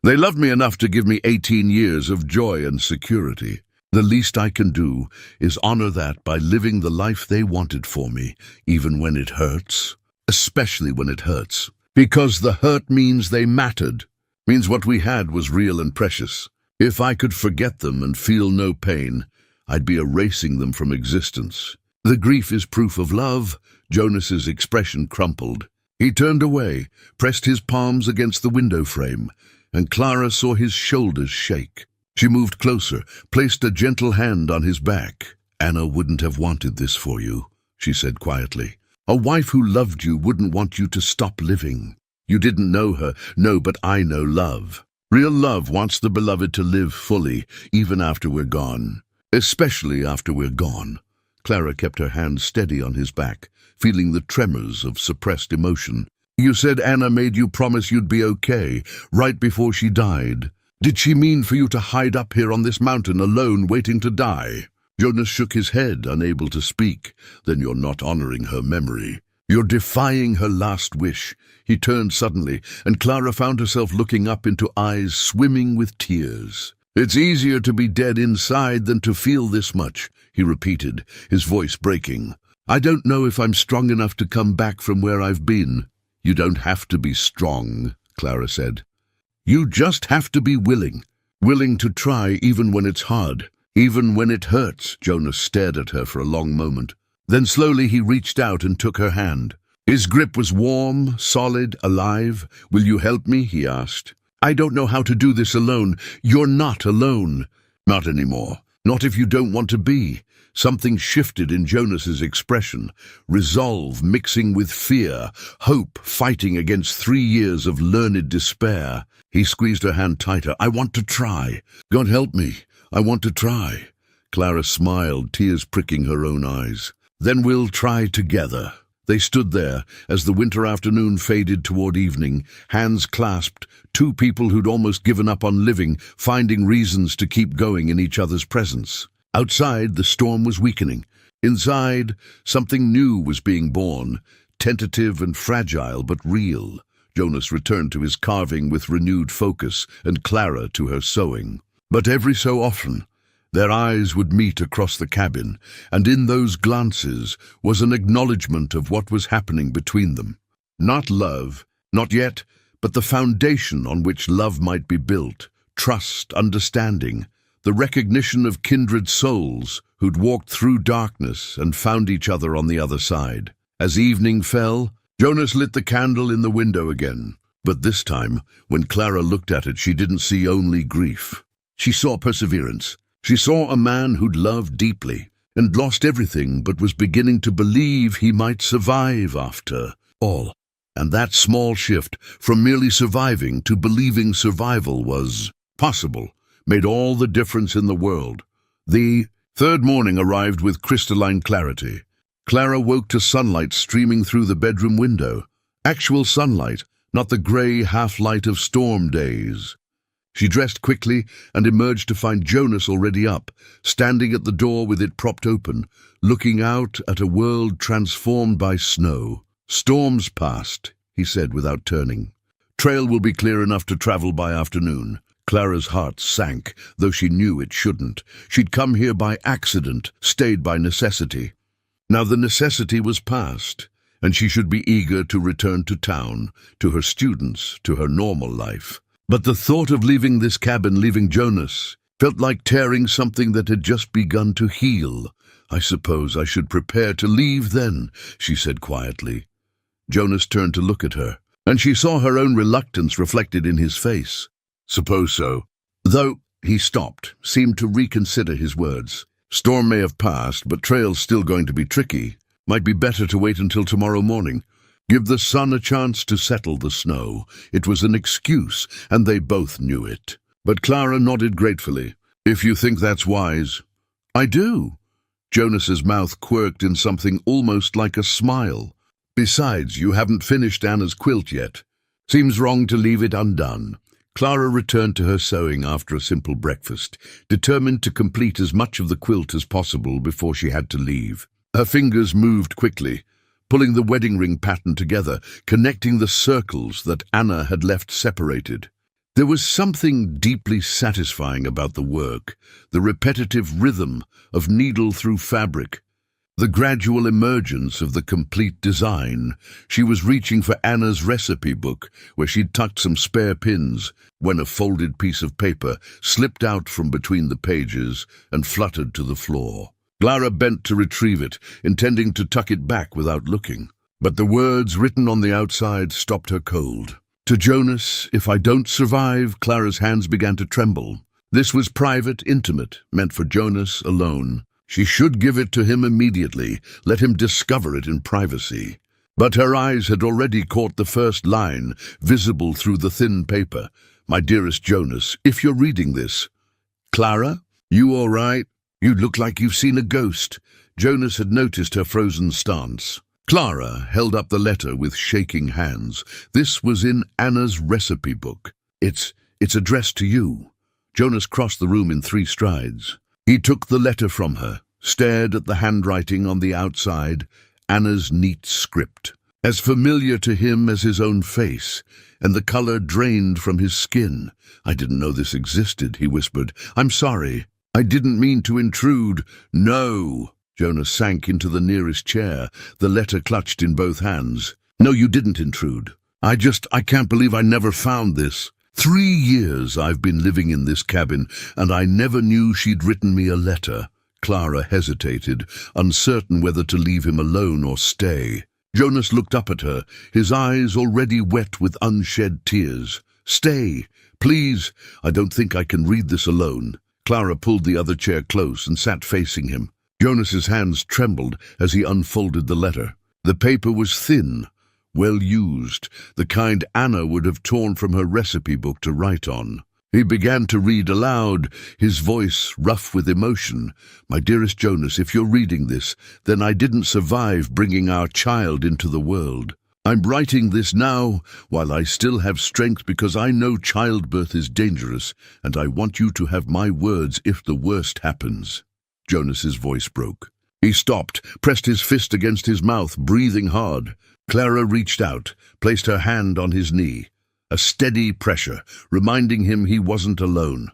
They loved me enough to give me 18 years of joy and security. The least I can do is honor that by living the life they wanted for me, even when it hurts. Especially when it hurts. Because the hurt means they mattered. Means what we had was real and precious. If I could forget them and feel no pain, I'd be erasing them from existence. The grief is proof of love. Jonas's expression crumpled. He turned away, pressed his palms against the window frame, and Clara saw his shoulders shake. She moved closer, placed a gentle hand on his back. Anna wouldn't have wanted this for you, she said quietly. A wife who loved you wouldn't want you to stop living. You didn't know her, no, but I know love. Real love wants the beloved to live fully, even after we're gone. Especially after we're gone. Clara kept her hand steady on his back, feeling the tremors of suppressed emotion. You said Anna made you promise you'd be okay, right before she died. Did she mean for you to hide up here on this mountain alone, waiting to die? Jonas shook his head, unable to speak. Then you're not honoring her memory. You're defying her last wish. He turned suddenly, and Clara found herself looking up into eyes swimming with tears. It's easier to be dead inside than to feel this much, he repeated, his voice breaking. I don't know if I'm strong enough to come back from where I've been. You don't have to be strong, Clara said. You just have to be willing. Willing to try even when it's hard. Even when it hurts. Jonas stared at her for a long moment. Then slowly he reached out and took her hand. His grip was warm, solid, alive. Will you help me? He asked. I don't know how to do this alone. You're not alone. Not anymore. Not if you don't want to be. Something shifted in Jonas's expression. Resolve mixing with fear. Hope fighting against 3 years of learned despair. He squeezed her hand tighter. I want to try. God help me. I want to try. Clara smiled, tears pricking her own eyes. Then we'll try together. They stood there as the winter afternoon faded toward evening, hands clasped, two people who'd almost given up on living, finding reasons to keep going in each other's presence. Outside, the storm was weakening. Inside, something new was being born, tentative and fragile but real. Jonas returned to his carving with renewed focus, and Clara to her sewing. But every so often, their eyes would meet across the cabin, and in those glances was an acknowledgement of what was happening between them. Not love, not yet, but the foundation on which love might be built, trust, understanding, the recognition of kindred souls who'd walked through darkness and found each other on the other side. As evening fell, Jonas lit the candle in the window again, but this time, when Clara looked at it, she didn't see only grief. She saw perseverance. She saw a man who'd loved deeply and lost everything but was beginning to believe he might survive after all. And that small shift from merely surviving to believing survival was possible made all the difference in the world. The third morning arrived with crystalline clarity. Clara woke to sunlight streaming through the bedroom window. Actual sunlight, not the grey half-light of storm days. She dressed quickly and emerged to find Jonas already up, standing at the door with it propped open, looking out at a world transformed by snow. "Storm's past," he said without turning. "Trail will be clear enough to travel by afternoon." Clara's heart sank, though she knew it shouldn't. She'd come here by accident, stayed by necessity. Now the necessity was past, and she should be eager to return to town, to her students, to her normal life. But the thought of leaving this cabin, leaving Jonas, felt like tearing something that had just begun to heal. "I suppose I should prepare to leave then," she said quietly. Jonas turned to look at her, and she saw her own reluctance reflected in his face. "Suppose so." Though he stopped, seemed to reconsider his words. "Storm may have passed, but trail's still going to be tricky. Might be better to wait until tomorrow morning. Give the sun a chance to settle the snow." It was an excuse, and they both knew it. But Clara nodded gratefully. "If you think that's wise." "I do." Jonas's mouth quirked in something almost like a smile. "Besides, you haven't finished Anna's quilt yet. Seems wrong to leave it undone." Clara returned to her sewing after a simple breakfast, determined to complete as much of the quilt as possible before she had to leave. Her fingers moved quickly, pulling the wedding ring pattern together, connecting the circles that Anna had left separated. There was something deeply satisfying about the work, the repetitive rhythm of needle through fabric, the gradual emergence of the complete design. She was reaching for Anna's recipe book, where she'd tucked some spare pins, when a folded piece of paper slipped out from between the pages and fluttered to the floor. Clara bent to retrieve it, intending to tuck it back without looking. But the words written on the outside stopped her cold. "To Jonas, if I don't survive," Clara's hands began to tremble. This was private, intimate, meant for Jonas alone. She should give it to him immediately, let him discover it in privacy. But her eyes had already caught the first line, visible through the thin paper. "My dearest Jonas, if you're reading this." "Clara, you all right? You look like you've seen a ghost." Jonas had noticed her frozen stance. Clara held up the letter with shaking hands. This was in Anna's recipe book. It's addressed to you." Jonas crossed the room in 3 strides. He took the letter from her, stared at the handwriting on the outside, Anna's neat script, as familiar to him as his own face, and the color drained from his skin. "I didn't know this existed," he whispered. "I'm sorry. I didn't mean to intrude." "No." Jonas sank into the nearest chair, the letter clutched in both hands. "No, you didn't intrude. I can't believe I never found this. 3 years I've been living in this cabin, and I never knew she'd written me a letter." Clara hesitated, uncertain whether to leave him alone or stay. Jonas looked up at her, his eyes already wet with unshed tears. "Stay, please. I don't think I can read this alone." Clara pulled the other chair close and sat facing him. Jonas's hands trembled as he unfolded the letter. The paper was thin, well used, the kind Anna would have torn from her recipe book to write on. He began to read aloud, his voice rough with emotion. "My dearest Jonas, if you're reading this, then I didn't survive bringing our child into the world. I'm writing this now while I still have strength because I know childbirth is dangerous, and I want you to have my words if the worst happens." Jonas's voice broke. He stopped, pressed his fist against his mouth, breathing hard. Clara reached out, placed her hand on his knee. A steady pressure, reminding him he wasn't alone.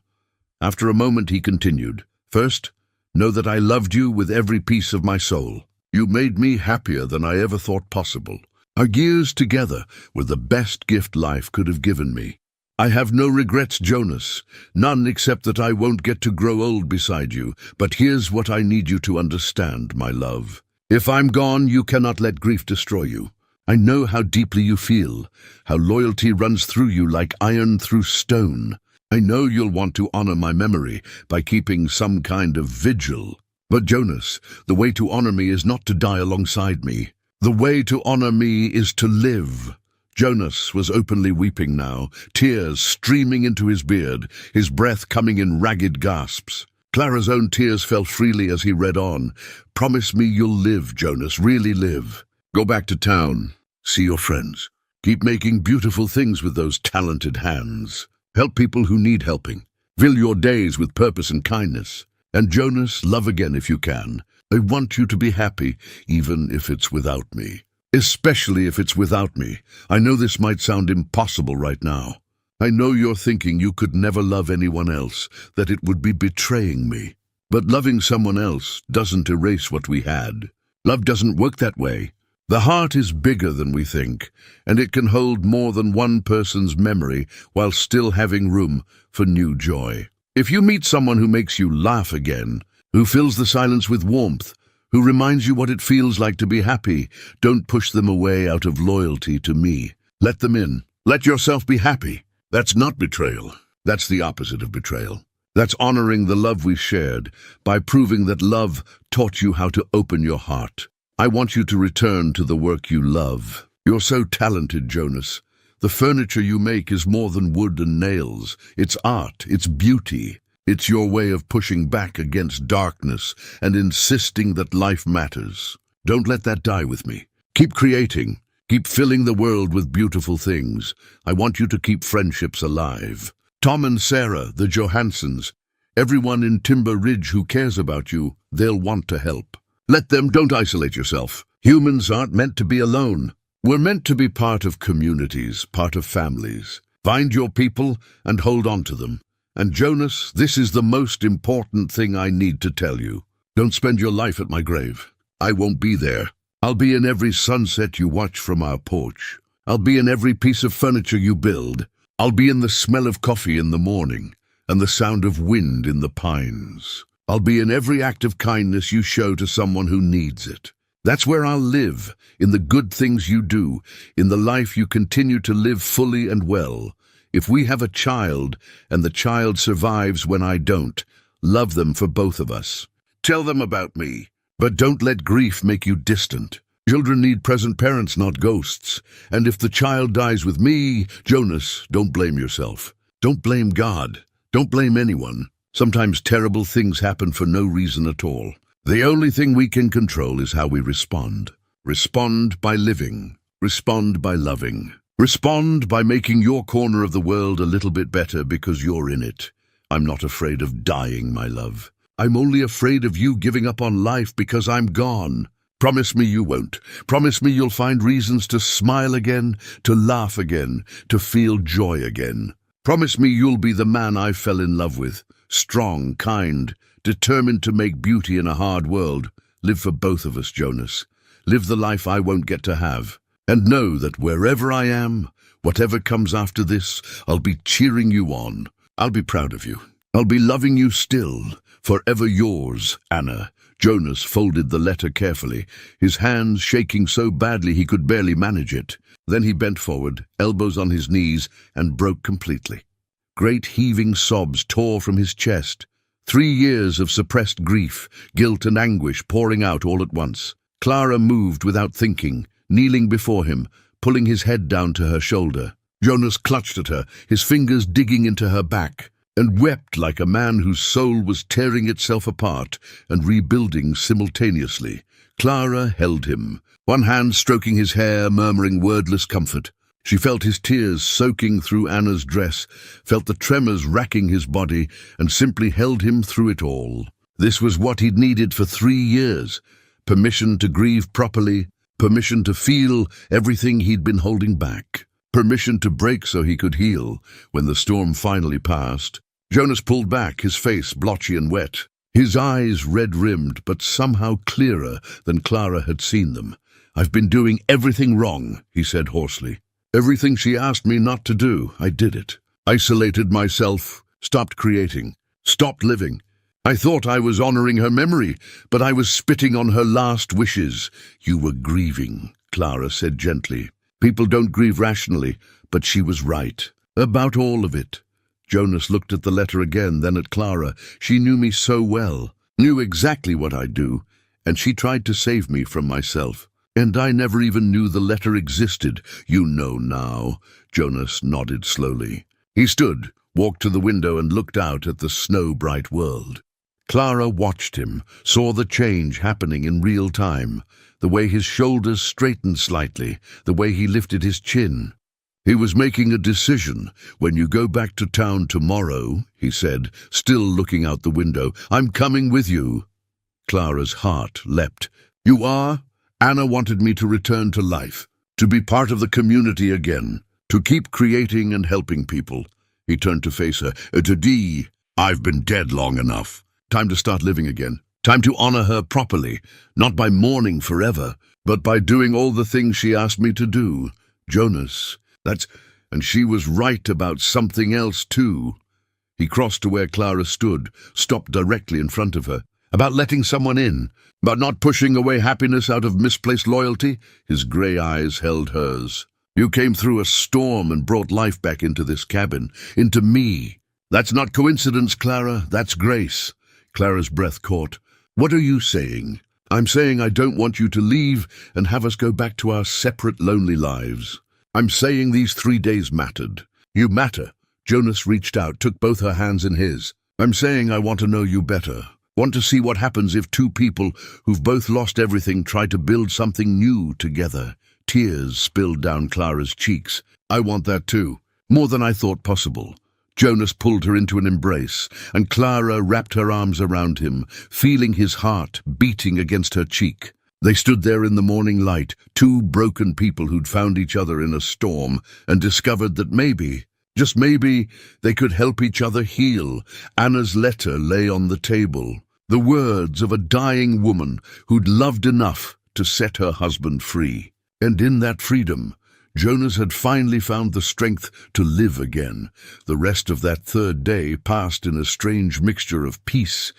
After a moment he continued, "First, know that I loved you with every piece of my soul. You made me happier than I ever thought possible. Our years together were the best gift life could have given me. I have no regrets, Jonas, none except that I won't get to grow old beside you, but here's what I need you to understand, my love. If I'm gone, you cannot let grief destroy you. I know how deeply you feel, how loyalty runs through you like iron through stone. I know you'll want to honor my memory by keeping some kind of vigil. But Jonas, the way to honor me is not to die alongside me. The way to honor me is to live, Jonas was openly weeping now, tears streaming into his beard, his breath coming in ragged gasps. Clara's own tears fell freely as he read on. "Promise me you'll live, Jonas, really live. Go back to town. See your friends. Keep making beautiful things with those talented hands. Help people who need helping. Fill your days with purpose and kindness. And Jonas, love again if you can. I want you to be happy, even if it's without me. Especially if it's without me. I know this might sound impossible right now. I know you're thinking you could never love anyone else, that it would be betraying me. But loving someone else doesn't erase what we had. Love doesn't work that way. The heart is bigger than we think, and it can hold more than one person's memory while still having room for new joy. If you meet someone who makes you laugh again, who fills the silence with warmth, who reminds you what it feels like to be happy, don't push them away out of loyalty to me. Let them in. Let yourself be happy. That's not betrayal. That's the opposite of betrayal. That's honoring the love we shared by proving that love taught you how to open your heart. I want you to return to the work you love. You're so talented, Jonas. The furniture you make is more than wood and nails. It's art. It's beauty. It's your way of pushing back against darkness and insisting that life matters. Don't let that die with me. Keep creating. Keep filling the world with beautiful things. I want you to keep friendships alive. Tom and Sarah, the Johansons, everyone in Timber Ridge who cares about you, they'll want to help. Let them. Don't isolate yourself. Humans aren't meant to be alone. We're meant to be part of communities, part of families. Find your people and hold on to them. And Jonas, this is the most important thing I need to tell you. Don't spend your life at my grave. I won't be there. I'll be in every sunset you watch from our porch. I'll be in every piece of furniture you build. I'll be in the smell of coffee in the morning and the sound of wind in the pines. I'll be in every act of kindness you show to someone who needs it. That's where I'll live, in the good things you do, in the life you continue to live fully and well. If we have a child, and the child survives when I don't, love them for both of us. Tell them about me, but don't let grief make you distant. Children need present parents, not ghosts. And if the child dies with me, Jonas, don't blame yourself. Don't blame God. Don't blame anyone. Sometimes terrible things happen for no reason at all. The only thing we can control is how we respond. Respond by living. Respond by loving. Respond by making your corner of the world a little bit better because you're in it. I'm not afraid of dying, my love. I'm only afraid of you giving up on life because I'm gone. Promise me you won't. Promise me you'll find reasons to smile again, to laugh again, to feel joy again. Promise me you'll be the man I fell in love with. Strong, kind, determined to make beauty in a hard world. Live for both of us, Jonas. Live the life I won't get to have. And know that wherever I am, whatever comes after this, I'll be cheering you on. I'll be proud of you. I'll be loving you still. Forever yours, Anna. Jonas folded the letter carefully, his hands shaking so badly he could barely manage it. Then he bent forward, elbows on his knees, and broke completely. Great heaving sobs tore from his chest. 3 years of suppressed grief, guilt and anguish pouring out all at once. Clara moved without thinking, kneeling before him, pulling his head down to her shoulder. Jonas clutched at her, his fingers digging into her back, and wept like a man whose soul was tearing itself apart and rebuilding simultaneously. Clara held him, one hand stroking his hair, murmuring wordless comfort. She felt his tears soaking through Anna's dress, felt the tremors racking his body, and simply held him through it all. This was what he'd needed for 3 years. Permission to grieve properly, permission to feel everything he'd been holding back, permission to break so he could heal. When the storm finally passed, Jonas pulled back, his face blotchy and wet, his eyes red-rimmed but somehow clearer than Clara had seen them. "I've been doing everything wrong," he said hoarsely. "Everything she asked me not to do, I did it. Isolated myself, stopped creating, stopped living. I thought I was honoring her memory, but I was spitting on her last wishes." "You were grieving," Clara said gently. "People don't grieve rationally, but she was right. About all of it." Jonas looked at the letter again, then at Clara. She knew me so well, knew exactly what I'd do, and she tried to save me from myself. And I never even knew the letter existed. You know now. Jonas nodded slowly. He stood, walked to the window and looked out at the snow-bright world. Clara watched him, saw the change happening in real time, the way his shoulders straightened slightly, the way he lifted his chin. He was making a decision. When you go back to town tomorrow, he said, still looking out the window, I'm coming with you. Clara's heart leapt. You are? Anna wanted me to return to life, to be part of the community again, to keep creating and helping people. He turned to face her. Today, I've been dead long enough. Time to start living again. Time to honor her properly, not by mourning forever, but by doing all the things she asked me to do. Jonas, and she was right about something else too. He crossed to where Clara stood, stopped directly in front of her. About letting someone in, about not pushing away happiness out of misplaced loyalty. His grey eyes held hers. You came through a storm and brought life back into this cabin, into me. That's not coincidence, Clara, that's grace. Clara's breath caught. What are you saying? I'm saying I don't want you to leave and have us go back to our separate lonely lives. I'm saying these 3 days mattered. You matter. Jonas reached out, took both her hands in his. I'm saying I want to know you better. Want to see what happens if two people who've both lost everything try to build something new together. Tears spilled down Clara's cheeks. I want that too. More than I thought possible. Jonas pulled her into an embrace, and Clara wrapped her arms around him, feeling his heart beating against her cheek. They stood there in the morning light, two broken people who'd found each other in a storm, and discovered that maybe, just maybe, they could help each other heal. Anna's letter lay on the table, the words of a dying woman who'd loved enough to set her husband free. And in that freedom, Jonas had finally found the strength to live again. The rest of that third day passed in a strange mixture of peace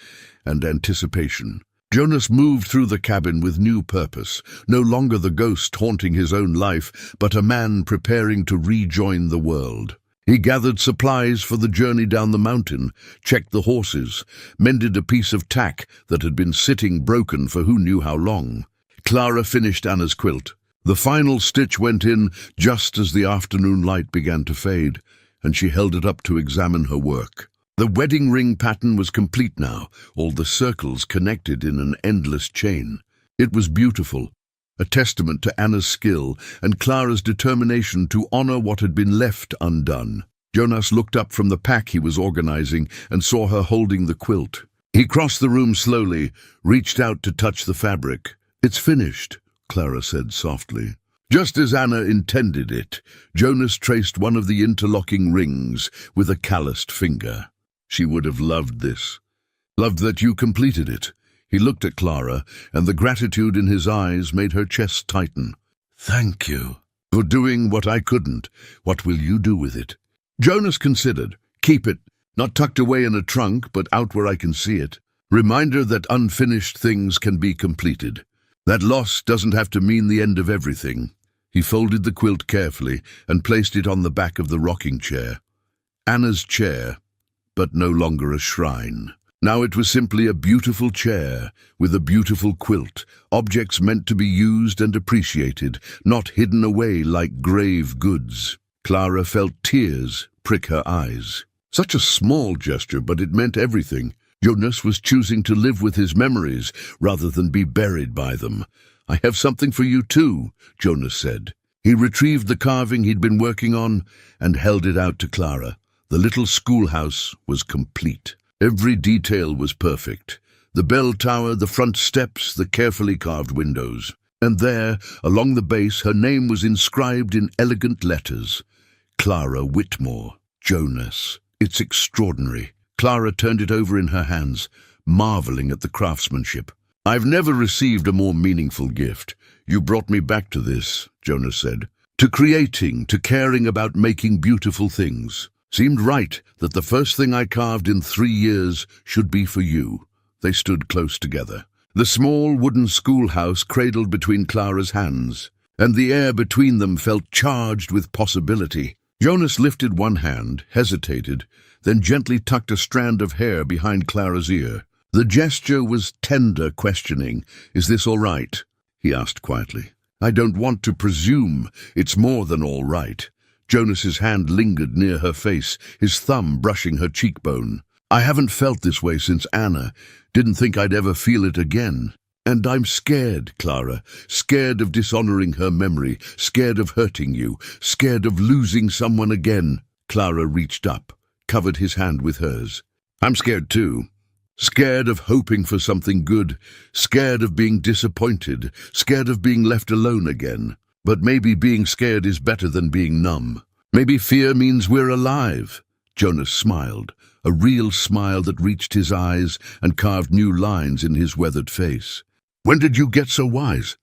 and anticipation. Jonas moved through the cabin with new purpose, no longer the ghost haunting his own life, but a man preparing to rejoin the world. He gathered supplies for the journey down the mountain, checked the horses, mended a piece of tack that had been sitting broken for who knew how long. Clara finished Anna's quilt. The final stitch went in just as the afternoon light began to fade, and she held it up to examine her work. The wedding ring pattern was complete now, all the circles connected in an endless chain. It was beautiful, a testament to Anna's skill and Clara's determination to honor what had been left undone. Jonas looked up from the pack he was organizing and saw her holding the quilt. He crossed the room slowly, reached out to touch the fabric. It's finished, Clara said softly. Just as Anna intended it, Jonas traced one of the interlocking rings with a calloused finger. She would have loved this. Loved that you completed it. He looked at Clara, and the gratitude in his eyes made her chest tighten. Thank you for doing what I couldn't. What will you do with it? Jonas considered. Keep it, not tucked away in a trunk, but out where I can see it. Reminder that unfinished things can be completed. That loss doesn't have to mean the end of everything. He folded the quilt carefully and placed it on the back of the rocking chair. Anna's chair, but no longer a shrine. Now it was simply a beautiful chair with a beautiful quilt, objects meant to be used and appreciated, not hidden away like grave goods. Clara felt tears prick her eyes. Such a small gesture, but it meant everything. Jonas was choosing to live with his memories rather than be buried by them. I have something for you too, Jonas said. He retrieved the carving he'd been working on and held it out to Clara. The little schoolhouse was complete. Every detail was perfect. The bell tower, the front steps, the carefully carved windows. And there, along the base, her name was inscribed in elegant letters. Clara Whitmore, Jonas. It's extraordinary. Clara turned it over in her hands, marveling at the craftsmanship. I've never received a more meaningful gift. You brought me back to this, Jonas said. To creating, to caring about making beautiful things. Seemed right that the first thing I carved in 3 years should be for you. They stood close together. The small wooden schoolhouse cradled between Clara's hands, and the air between them felt charged with possibility. Jonas lifted one hand, hesitated, then gently tucked a strand of hair behind Clara's ear. The gesture was tender questioning. Is this all right? He asked quietly. I don't want to presume it's more than all right. Jonas's hand lingered near her face, his thumb brushing her cheekbone. I haven't felt this way since Anna. Didn't think I'd ever feel it again. And I'm scared, Clara. Scared of dishonoring her memory, scared of hurting you, scared of losing someone again. Clara reached up, covered his hand with hers. I'm scared too. Scared of hoping for something good, scared of being disappointed, scared of being left alone again. But maybe being scared is better than being numb. Maybe fear means we're alive. Jonas smiled, a real smile that reached his eyes and carved new lines in his weathered face. When did you get so wise?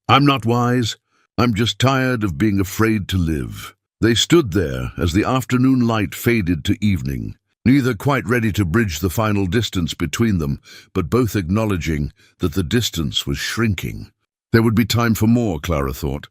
I'm not wise. I'm just tired of being afraid to live. They stood there as the afternoon light faded to evening, neither quite ready to bridge the final distance between them, but both acknowledging that the distance was shrinking. There would be time for more, Clara thought.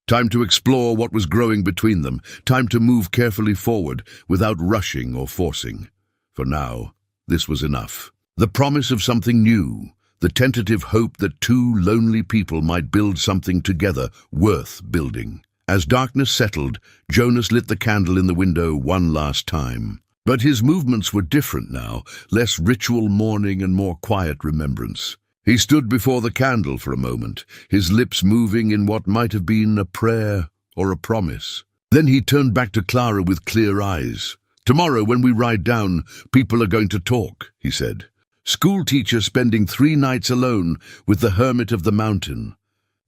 Time to explore what was growing between them, time to move carefully forward without rushing or forcing. For now, this was enough. The promise of something new, the tentative hope that two lonely people might build something together worth building. As darkness settled, Jonas lit the candle in the window one last time. But his movements were different now, less ritual mourning and more quiet remembrance. He stood before the candle for a moment, his lips moving in what might have been a prayer or a promise. Then he turned back to Clara with clear eyes. Tomorrow, when we ride down, people are going to talk, he said. School teacher spending 3 nights alone with the hermit of the mountain.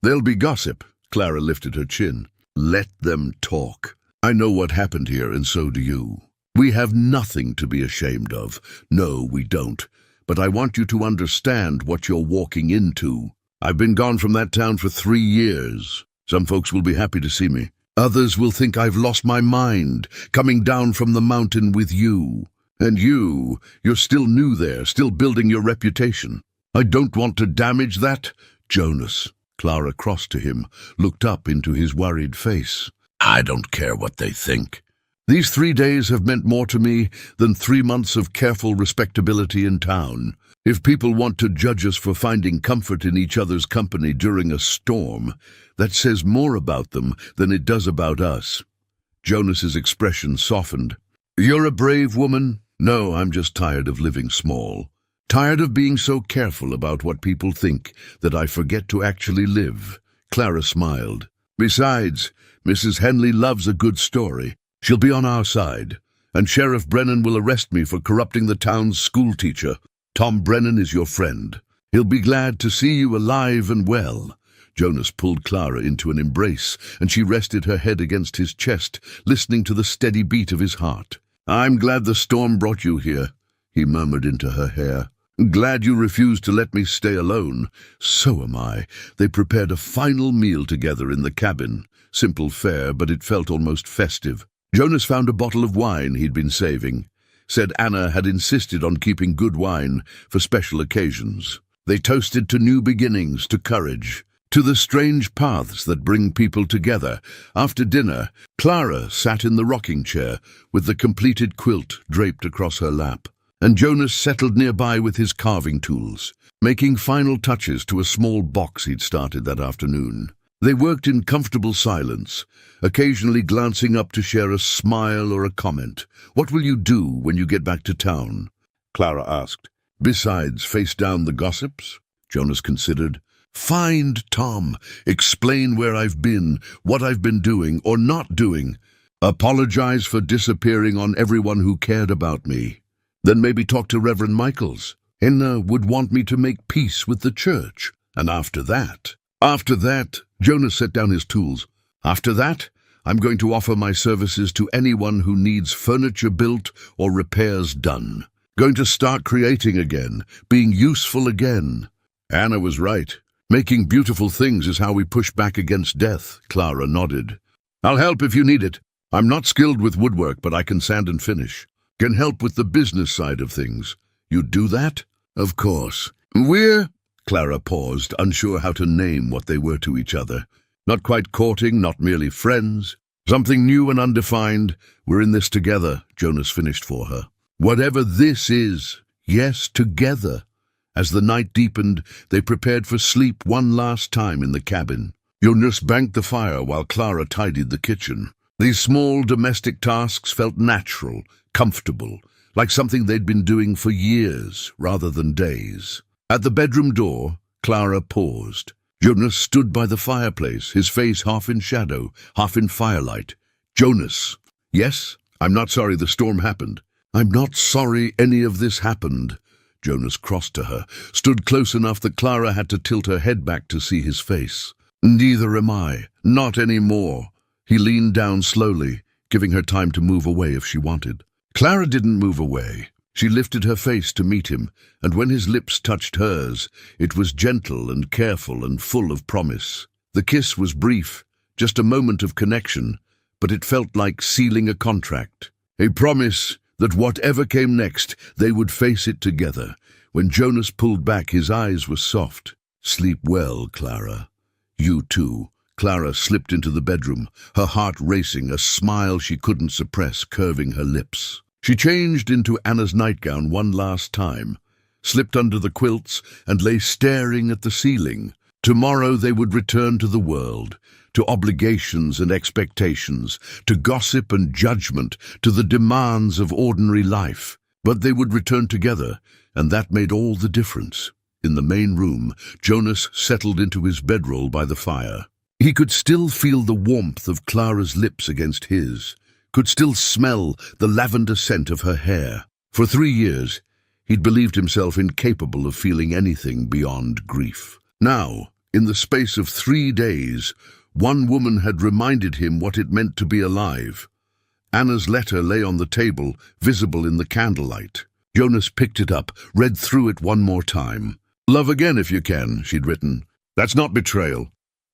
There'll be gossip. Clara lifted her chin. Let them talk. I know what happened here, and so do you. We have nothing to be ashamed of. No, we don't. But I want you to understand what you're walking into. I've been gone from that town for 3 years. Some folks will be happy to see me. Others will think I've lost my mind, coming down from the mountain with you. And you're still new there, still building your reputation. I don't want to damage that, Jonas. Clara crossed to him, looked up into his worried face. I don't care what they think. These 3 days have meant more to me than 3 months of careful respectability in town. If people want to judge us for finding comfort in each other's company during a storm, that says more about them than it does about us. Jonas's expression softened. You're a brave woman. No, I'm just tired of living small. Tired of being so careful about what people think that I forget to actually live. Clara smiled. Besides, Mrs. Henley loves a good story. She'll be on our side, and Sheriff Brennan will arrest me for corrupting the town's schoolteacher. Tom Brennan is your friend. He'll be glad to see you alive and well. Jonas pulled Clara into an embrace, and she rested her head against his chest, listening to the steady beat of his heart. I'm glad the storm brought you here, he murmured into her hair. Glad you refused to let me stay alone. So am I. They prepared a final meal together in the cabin. Simple fare, but it felt almost festive. Jonas found a bottle of wine he'd been saving. Said Anna had insisted on keeping good wine for special occasions. They toasted to new beginnings, to courage, to the strange paths that bring people together. After dinner, Clara sat in the rocking chair with the completed quilt draped across her lap, and Jonas settled nearby with his carving tools, making final touches to a small box he'd started that afternoon. They worked in comfortable silence, occasionally glancing up to share a smile or a comment. What will you do when you get back to town? Clara asked. Besides face down the gossips? Jonas considered. Find Tom. Explain where I've been, what I've been doing or not doing. Apologize for disappearing on everyone who cared about me. Then maybe talk to Reverend Michaels. Henna would want me to make peace with the church. And after that, Jonas set down his tools. After that, I'm going to offer my services to anyone who needs furniture built or repairs done. Going to start creating again, being useful again. Anna was right. Making beautiful things is how we push back against death, Clara nodded. I'll help if you need it. I'm not skilled with woodwork, but I can sand and finish. Can help with the business side of things. You do that? Of course. Clara paused, unsure how to name what they were to each other. Not quite courting, not merely friends. Something new and undefined. We're in this together, Jonas finished for her. Whatever this is, yes, together. As the night deepened, they prepared for sleep one last time in the cabin. Jonas banked the fire while Clara tidied the kitchen. These small domestic tasks felt natural, comfortable, like something they'd been doing for years rather than days. At the bedroom door, Clara paused. Jonas stood by the fireplace, his face half in shadow, half in firelight. Jonas. Yes, I'm not sorry the storm happened. I'm not sorry any of this happened. Jonas crossed to her, stood close enough that Clara had to tilt her head back to see his face. Neither am I. Not anymore. He leaned down slowly, giving her time to move away if she wanted. Clara didn't move away. She lifted her face to meet him, and when his lips touched hers, it was gentle and careful and full of promise. The kiss was brief, just a moment of connection, but it felt like sealing a contract. A promise that whatever came next, they would face it together. When Jonas pulled back, his eyes were soft. Sleep well, Clara. You too. Clara slipped into the bedroom, her heart racing, a smile she couldn't suppress curving her lips. She changed into Anna's nightgown one last time, slipped under the quilts, and lay staring at the ceiling. Tomorrow they would return to the world, to obligations and expectations, to gossip and judgment, to the demands of ordinary life. But they would return together, and that made all the difference. In the main room, Jonas settled into his bedroll by the fire. He could still feel the warmth of Clara's lips against his, could still smell the lavender scent of her hair. For 3 years, he'd believed himself incapable of feeling anything beyond grief. Now, in the space of 3 days, one woman had reminded him what it meant to be alive. Anna's letter lay on the table, visible in the candlelight. Jonas picked it up, read through it one more time. "Love again if you can," she'd written. "That's not betrayal.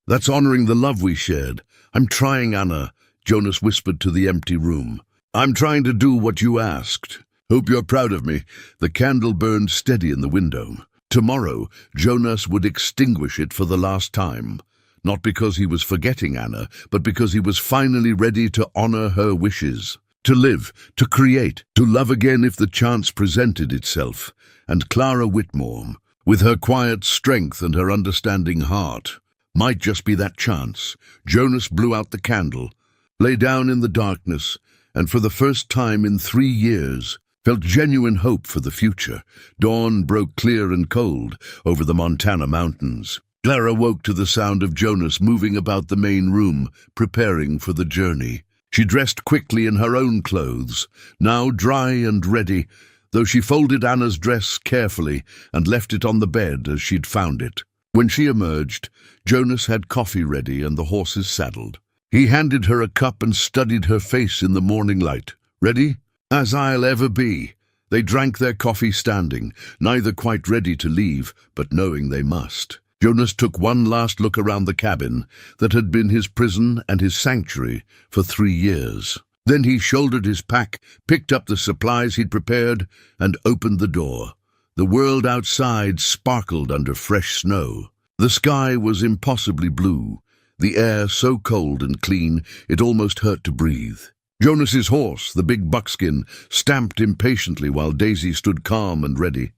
That's honoring the love we shared. I'm trying, Anna," Jonas whispered to the empty room. "I'm trying to do what you asked. Hope you're proud of me." The candle burned steady in the window. Tomorrow, Jonas would extinguish it for the last time. Not because he was forgetting Anna, but because he was finally ready to honor her wishes. To live, to create, to love again if the chance presented itself. And Clara Whitmore, with her quiet strength and her understanding heart, might just be that chance. Jonas blew out the candle, lay down in the darkness, and for the first time in 3 years, felt genuine hope for the future. Dawn broke clear and cold over the Montana mountains. Clara woke to the sound of Jonas moving about the main room, preparing for the journey. She dressed quickly in her own clothes, now dry and ready, though she folded Anna's dress carefully and left it on the bed as she'd found it. When she emerged, Jonas had coffee ready and the horses saddled. He handed her a cup and studied her face in the morning light. "Ready?" "As I'll ever be." They drank their coffee standing, neither quite ready to leave, but knowing they must. Jonas took one last look around the cabin that had been his prison and his sanctuary for 3 years. Then he shouldered his pack, picked up the supplies he'd prepared, and opened the door. The world outside sparkled under fresh snow. The sky was impossibly blue, the air so cold and clean it almost hurt to breathe. Jonas's horse, the big buckskin, stamped impatiently while Daisy stood calm and ready.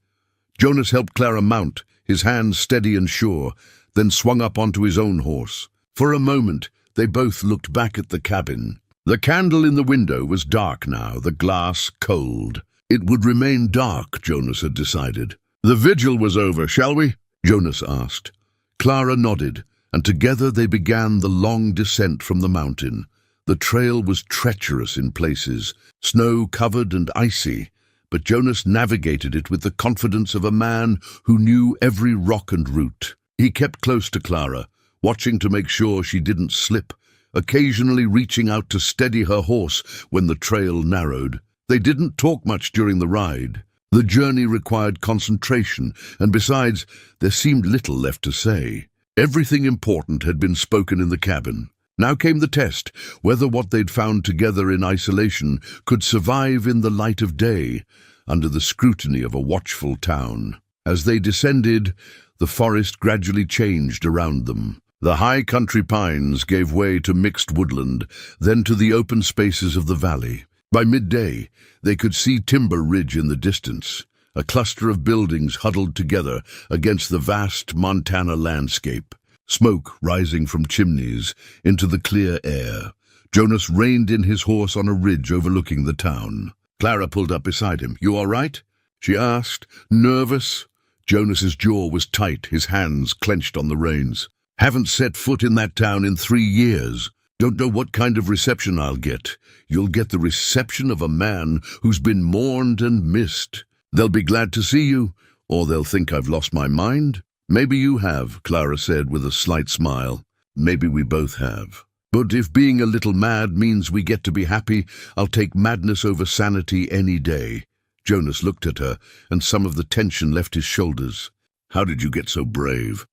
Jonas helped Clara mount, his hands steady and sure, then swung up onto his own horse. For a moment, they both looked back at the cabin. The candle in the window was dark now, the glass cold. It would remain dark, Jonas had decided. "The vigil was over, shall we?" Jonas asked. Clara nodded, and together they began the long descent from the mountain. The trail was treacherous in places, snow-covered and icy, but Jonas navigated it with the confidence of a man who knew every rock and route. He kept close to Clara, watching to make sure she didn't slip, occasionally reaching out to steady her horse when the trail narrowed. They didn't talk much during the ride. The journey required concentration, and besides, there seemed little left to say. Everything important had been spoken in the cabin. Now came the test, whether what they'd found together in isolation could survive in the light of day, under the scrutiny of a watchful town. As they descended, the forest gradually changed around them. The high country pines gave way to mixed woodland, then to the open spaces of the valley. By midday, they could see Timber Ridge in the distance, a cluster of buildings huddled together against the vast Montana landscape. smoke rising from chimneys into the clear air. Jonas reined in his horse on a ridge overlooking the town. Clara pulled up beside him. "You all right?" she asked, nervous. Jonas's jaw was tight, his hands clenched on the reins. "Haven't set foot in that town in 3 years. Don't know what kind of reception I'll get. You'll get the reception of a man who's been mourned and missed. They'll be glad to see you, or they'll think I've lost my mind." "Maybe you have," Clara said with a slight smile. "Maybe we both have. But if being a little mad means we get to be happy, I'll take madness over sanity any day." Jonas looked at her, and some of the tension left his shoulders. "How did you get so brave?"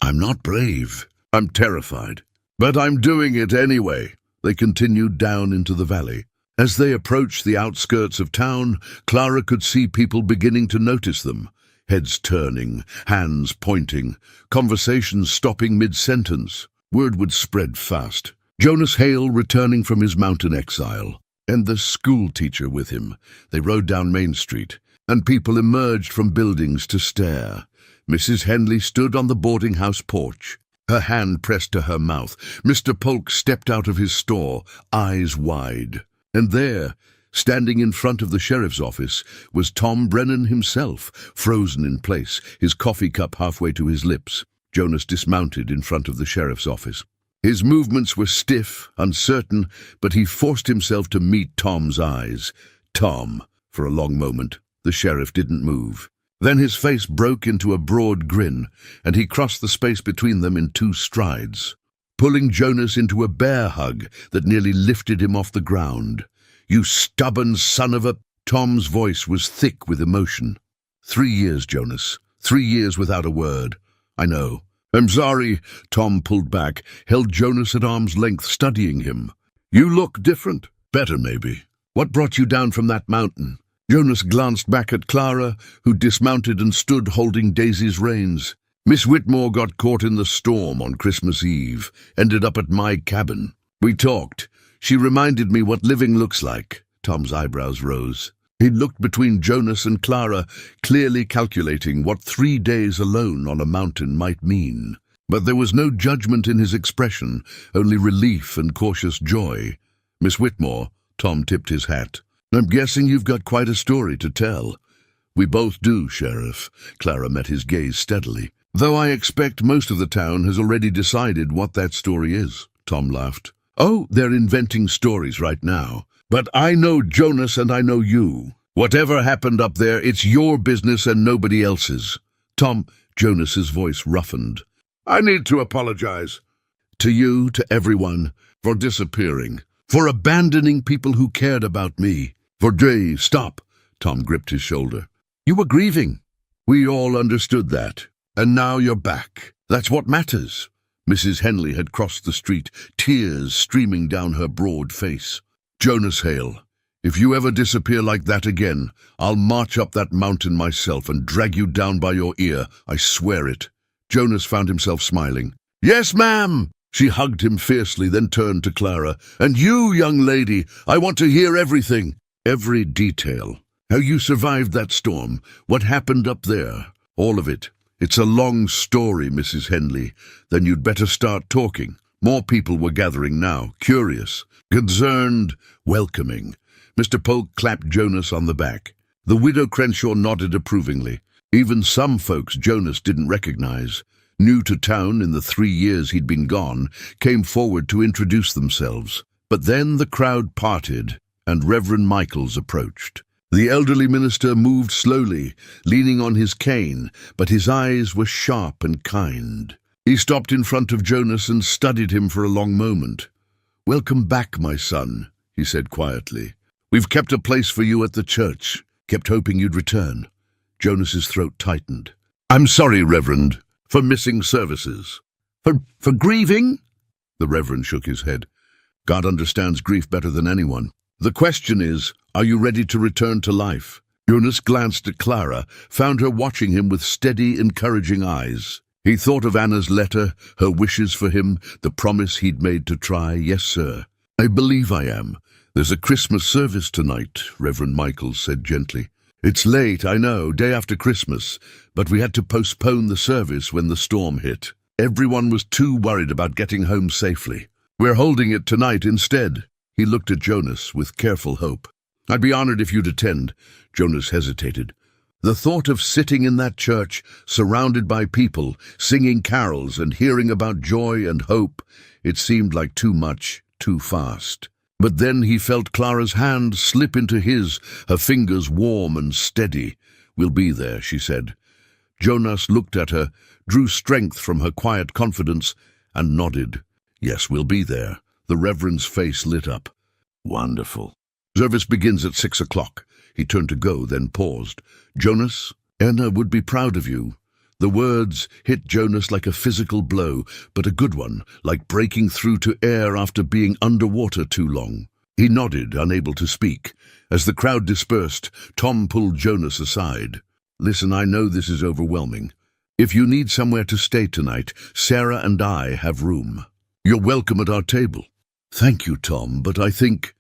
"I'm not brave. I'm terrified. But I'm doing it anyway." They continued down into the valley. As they approached the outskirts of town, Clara could see people beginning to notice them. Heads turning, hands pointing, conversations stopping mid-sentence. Word would spread fast. Jonas Hale returning from his mountain exile, and the school teacher with him. They rode down Main Street, and people emerged from buildings to stare. Mrs. Henley stood on the boarding house porch, her hand pressed to her mouth. Mr. Polk stepped out of his store, eyes wide. And there, standing in front of the sheriff's office, was Tom Brennan himself, frozen in place, his coffee cup halfway to his lips. Jonas dismounted in front of the sheriff's office. His movements were stiff, uncertain, but he forced himself to meet Tom's eyes. Tom, for a long moment. The sheriff didn't move. Then his face broke into a broad grin, and he crossed the space between them in 2 strides, pulling Jonas into a bear hug that nearly lifted him off the ground. "You stubborn son of a—" Tom's voice was thick with emotion. 3 years, Jonas. 3 years without a word. I know. "I'm sorry." Tom pulled back, held Jonas at arm's length, studying him. "You look different. Better, maybe. What brought you down from that mountain?" Jonas glanced back at Clara, who dismounted and stood holding Daisy's reins. "Miss Whitmore got caught in the storm on Christmas Eve, ended up at my cabin. We talked. She reminded me what living looks like." Tom's eyebrows rose. He looked between Jonas and Clara, clearly calculating what 3 days alone on a mountain might mean. But there was no judgment in his expression, only relief and cautious joy. "Miss Whitmore," Tom tipped his hat. "I'm guessing you've got quite a story to tell." "We both do, Sheriff." Clara met his gaze steadily. "Though I expect most of the town has already decided what that story is," Tom laughed. "Oh, they're inventing stories right now. But I know Jonas and I know you. Whatever happened up there, it's your business and nobody else's." "Tom," Jonas's voice roughened. "I need to apologize. To you, to everyone, for disappearing, for abandoning people who cared about me. For days." "Stop." Tom gripped his shoulder. "You were grieving." "We all understood that. And now you're back. That's what matters." Mrs. Henley had crossed the street, tears streaming down her broad face. "Jonas Hale, if you ever disappear like that again, I'll march up that mountain myself and drag you down by your ear. I swear it." Jonas found himself smiling. "Yes, ma'am." She hugged him fiercely, then turned to Clara. "And you, young lady, I want to hear everything. Every detail. How you survived that storm. What happened up there. All of it. It's a long story, Mrs. Henley. Then you'd better start talking." More people were gathering now, curious, concerned, welcoming. Mr. Polk clapped Jonas on the back. The widow Crenshaw nodded approvingly. Even some folks Jonas didn't recognize, new to town in the 3 years he'd been gone, came forward to introduce themselves. But then the crowd parted, and Reverend Michaels approached. The elderly minister moved slowly, leaning on his cane, but his eyes were sharp and kind. He stopped in front of Jonas and studied him for a long moment. "Welcome back, my son," he said quietly. "We've kept a place for you at the church, kept hoping you'd return." Jonas's throat tightened. "I'm sorry, Reverend, for missing services." For grieving?" The Reverend shook his head. "God understands grief better than anyone. The question is, are you ready to return to life?" Jonas glanced at Clara, found her watching him with steady, encouraging eyes. He thought of Anna's letter, her wishes for him, the promise he'd made to try. "Yes, sir. I believe I am. There's a Christmas service tonight," Reverend Michaels said gently. "It's late, I know, day after Christmas, but we had to postpone the service when the storm hit." Everyone was too worried about getting home safely. "We're holding it tonight instead." He looked at Jonas with careful hope. "I'd be honored if you'd attend." Jonas hesitated. The thought of sitting in that church, surrounded by people, singing carols and hearing about joy and hope, it seemed like too much, too fast. But then he felt Clara's hand slip into his, her fingers warm and steady. "We'll be there," she said. Jonas looked at her, drew strength from her quiet confidence, and nodded. "Yes, we'll be there." The Reverend's face lit up. "Wonderful." "Service begins at 6 o'clock. He turned to go, then paused. "Jonas, Anna would be proud of you." The words hit Jonas like a physical blow, but a good one, like breaking through to air after being underwater too long. He nodded, unable to speak. As the crowd dispersed, Tom pulled Jonas aside. "Listen, I know this is overwhelming. If you need somewhere to stay tonight, Sarah and I have room. You're welcome at our table." "Thank you, Tom, but I think—"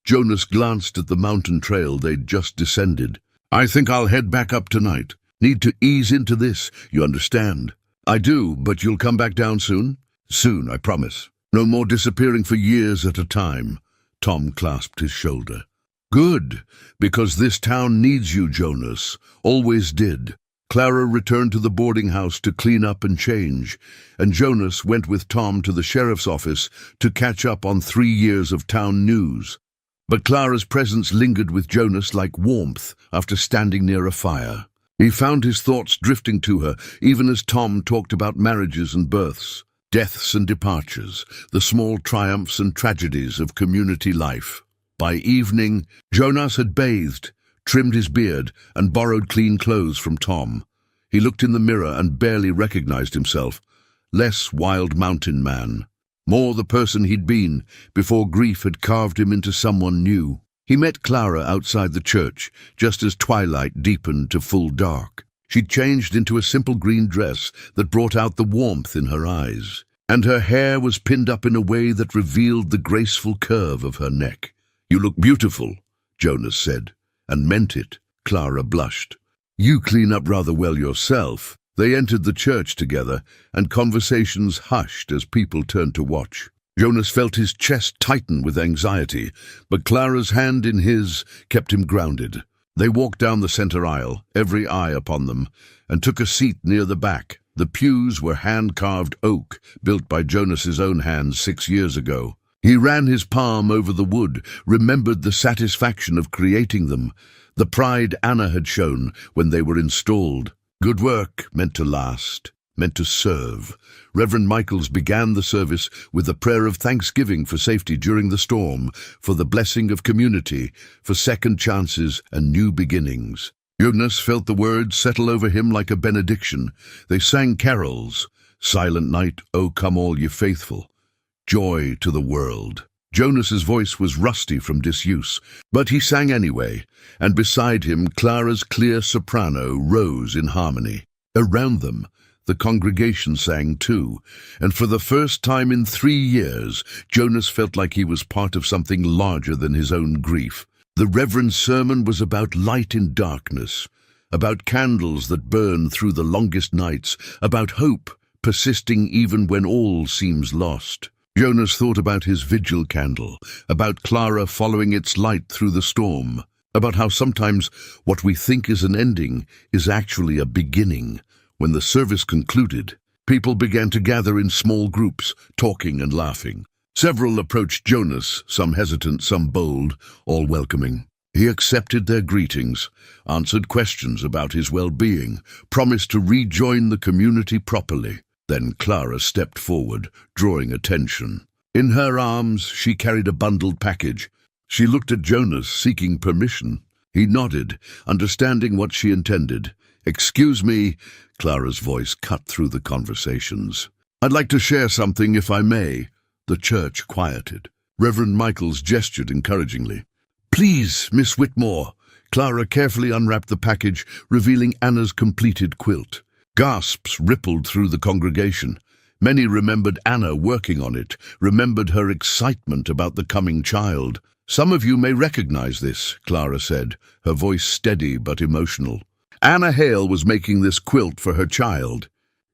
Jonas glanced at the mountain trail they'd just descended. "I think I'll head back up tonight. Need to ease into this, you understand?" "I do, but you'll come back down soon?" "Soon, I promise. No more disappearing for years at a time." Tom clasped his shoulder. "Good, because this town needs you, Jonas. Always did." Clara returned to the boarding house to clean up and change, and Jonas went with Tom to the sheriff's office to catch up on 3 years of town news. But Clara's presence lingered with Jonas like warmth after standing near a fire. He found his thoughts drifting to her, even as Tom talked about marriages and births, deaths and departures, the small triumphs and tragedies of community life. By evening, Jonas had bathed, trimmed his beard, and borrowed clean clothes from Tom. He looked in the mirror and barely recognized himself. Less wild mountain man, more the person he'd been before grief had carved him into someone new. He met Clara outside the church, just as twilight deepened to full dark. She'd changed into a simple green dress that brought out the warmth in her eyes, and her hair was pinned up in a way that revealed the graceful curve of her neck. "You look beautiful," Jonas said, and meant it. Clara blushed. "You clean up rather well yourself." They entered the church together, and conversations hushed as people turned to watch. Jonas felt his chest tighten with anxiety, but Clara's hand in his kept him grounded. They walked down the center aisle, every eye upon them, and took a seat near the back. The pews were hand-carved oak, built by Jonas's own hands 6 years ago. He ran his palm over the wood, remembered the satisfaction of creating them, the pride Anna had shown when they were installed. Good work, meant to last, meant to serve. Reverend Michaels began the service with a prayer of thanksgiving for safety during the storm, for the blessing of community, for second chances and new beginnings. Jonas felt the words settle over him like a benediction. They sang carols. "Silent night, O come all ye faithful. Joy to the world." Jonas's voice was rusty from disuse, but he sang anyway, and beside him Clara's clear soprano rose in harmony. Around them, the congregation sang too, and for the first time in 3 years, Jonas felt like he was part of something larger than his own grief. The Reverend's sermon was about light in darkness, about candles that burn through the longest nights, about hope persisting even when all seems lost. Jonas thought about his vigil candle, about Clara following its light through the storm, about how sometimes what we think is an ending is actually a beginning. When the service concluded, people began to gather in small groups, talking and laughing. Several approached Jonas, some hesitant, some bold, all welcoming. He accepted their greetings, answered questions about his well-being, promised to rejoin the community properly. Then Clara stepped forward, drawing attention. In her arms, she carried a bundled package. She looked at Jonas, seeking permission. He nodded, understanding what she intended. "Excuse me," Clara's voice cut through the conversations. "I'd like to share something, if I may." The church quieted. Reverend Michaels gestured encouragingly. "Please, Miss Whitmore." Clara carefully unwrapped the package, revealing Anna's completed quilt. Gasps rippled through the congregation. Many remembered Anna working on it, remembered her excitement about the coming child. "Some of you may recognize this," Clara said, her voice steady but emotional. "Anna Hale was making this quilt for her child.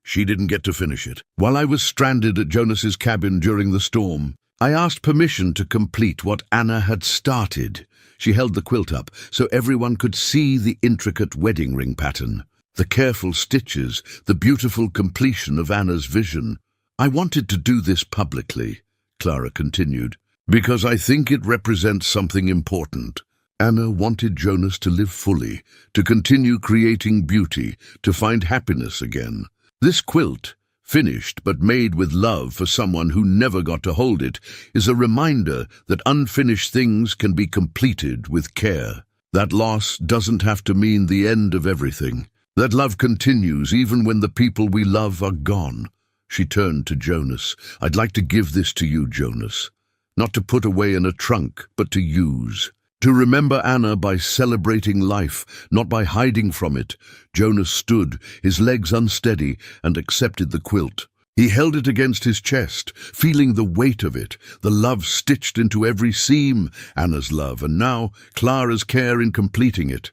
She didn't get to finish it. While I was stranded at Jonas's cabin during the storm, I asked permission to complete what Anna had started. She held the quilt up so everyone could see the intricate wedding ring pattern, the careful stitches, the beautiful completion of Anna's vision. I wanted to do this publicly, Clara continued, because I think it represents something important. Anna wanted Jonas to live fully, to continue creating beauty, to find happiness again. This quilt, finished but made with love for someone who never got to hold it, is a reminder that unfinished things can be completed with care. That loss doesn't have to mean the end of everything. That love continues even when the people we love are gone. She turned to Jonas. I'd like to give this to you, Jonas. Not to put away in a trunk, but to use. To remember Anna by celebrating life, not by hiding from it. Jonas stood, his legs unsteady, and accepted the quilt. He held it against his chest, feeling the weight of it, the love stitched into every seam, Anna's love, and now Clara's care in completing it.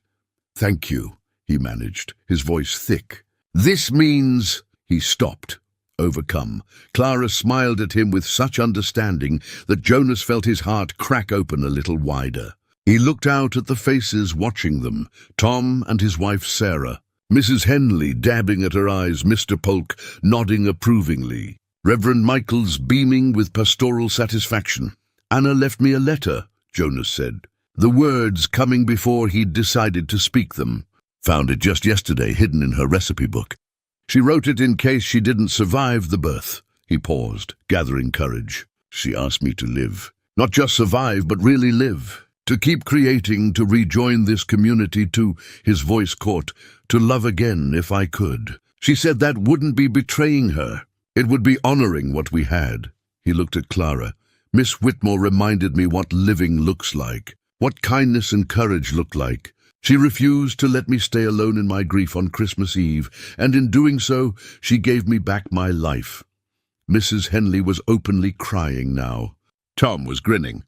Thank you, he managed, his voice thick. This means... He stopped. Overcome, Clara smiled at him with such understanding that Jonas felt his heart crack open a little wider. He looked out at the faces watching them, Tom and his wife Sarah, Mrs. Henley dabbing at her eyes, Mr. Polk nodding approvingly, Reverend Michaels beaming with pastoral satisfaction. Anna left me a letter, Jonas said, the words coming before he'd decided to speak them. Found it just yesterday, hidden in her recipe book. She wrote it in case she didn't survive the birth. He paused, gathering courage. She asked me to live. Not just survive, but really live. To keep creating, to rejoin this community, to, his voice caught, to love again if I could. She said that wouldn't be betraying her. It would be honoring what we had. He looked at Clara. Miss Whitmore reminded me what living looks like, what kindness and courage look like. She refused to let me stay alone in my grief on Christmas Eve, and in doing so, she gave me back my life. Mrs. Henley was openly crying now. Tom was grinning.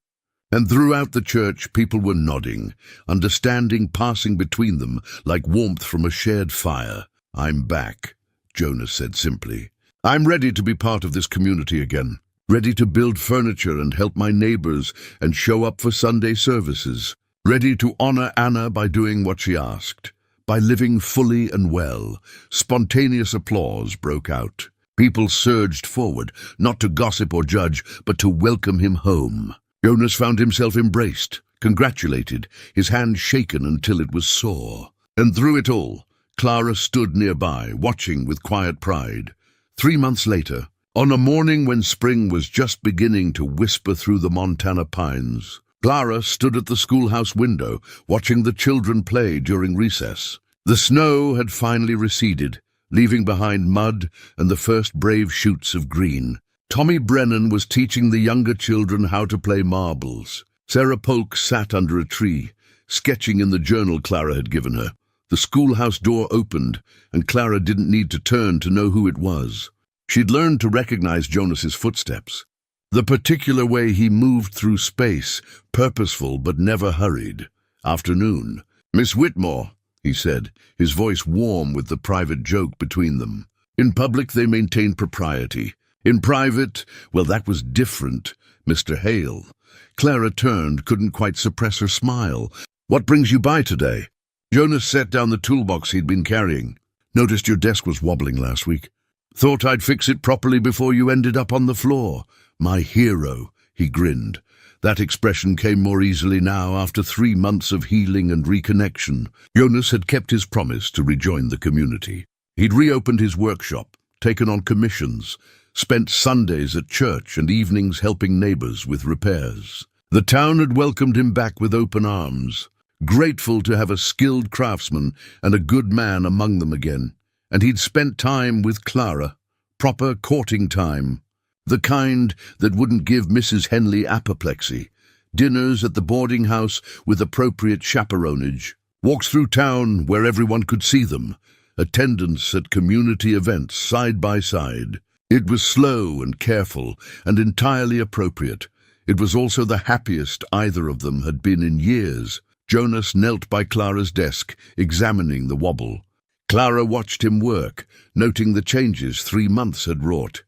And throughout the church, people were nodding, understanding passing between them like warmth from a shared fire. I'm back, Jonas said simply. I'm ready to be part of this community again, ready to build furniture and help my neighbors and show up for Sunday services. Ready to honor Anna by doing what she asked, by living fully and well. Spontaneous applause broke out. People surged forward, not to gossip or judge, but to welcome him home. Jonas found himself embraced, congratulated, his hand shaken until it was sore. And through it all, Clara stood nearby, watching with quiet pride. 3 months later, on a morning when spring was just beginning to whisper through the Montana pines, Clara stood at the schoolhouse window, watching the children play during recess. The snow had finally receded, leaving behind mud and the first brave shoots of green. Tommy Brennan was teaching the younger children how to play marbles. Sarah Polk sat under a tree, sketching in the journal Clara had given her. The schoolhouse door opened, and Clara didn't need to turn to know who it was. She'd learned to recognize Jonas's footsteps. The particular way he moved through space, purposeful but never hurried. Afternoon. Miss Whitmore, he said, his voice warm with the private joke between them. In public they maintained propriety. In private, well, that was different. Mr. Hale. Clara turned, couldn't quite suppress her smile. What brings you by today? Jonas set down the toolbox he'd been carrying. Noticed your desk was wobbling last week. Thought I'd fix it properly before you ended up on the floor. My hero, he grinned. That expression came more easily now after 3 months of healing and reconnection. Jonas had kept his promise to rejoin the community. He'd reopened his workshop, taken on commissions, spent Sundays at church and evenings helping neighbors with repairs. The town had welcomed him back with open arms, grateful to have a skilled craftsman and a good man among them again. And he'd spent time with Clara, proper courting time. The kind that wouldn't give Mrs. Henley apoplexy, dinners at the boarding house with appropriate chaperonage, walks through town where everyone could see them, attendance at community events side by side. It was slow and careful and entirely appropriate. It was also the happiest either of them had been in years. Jonas knelt by Clara's desk, examining the wobble. Clara watched him work, noting the changes 3 months had wrought.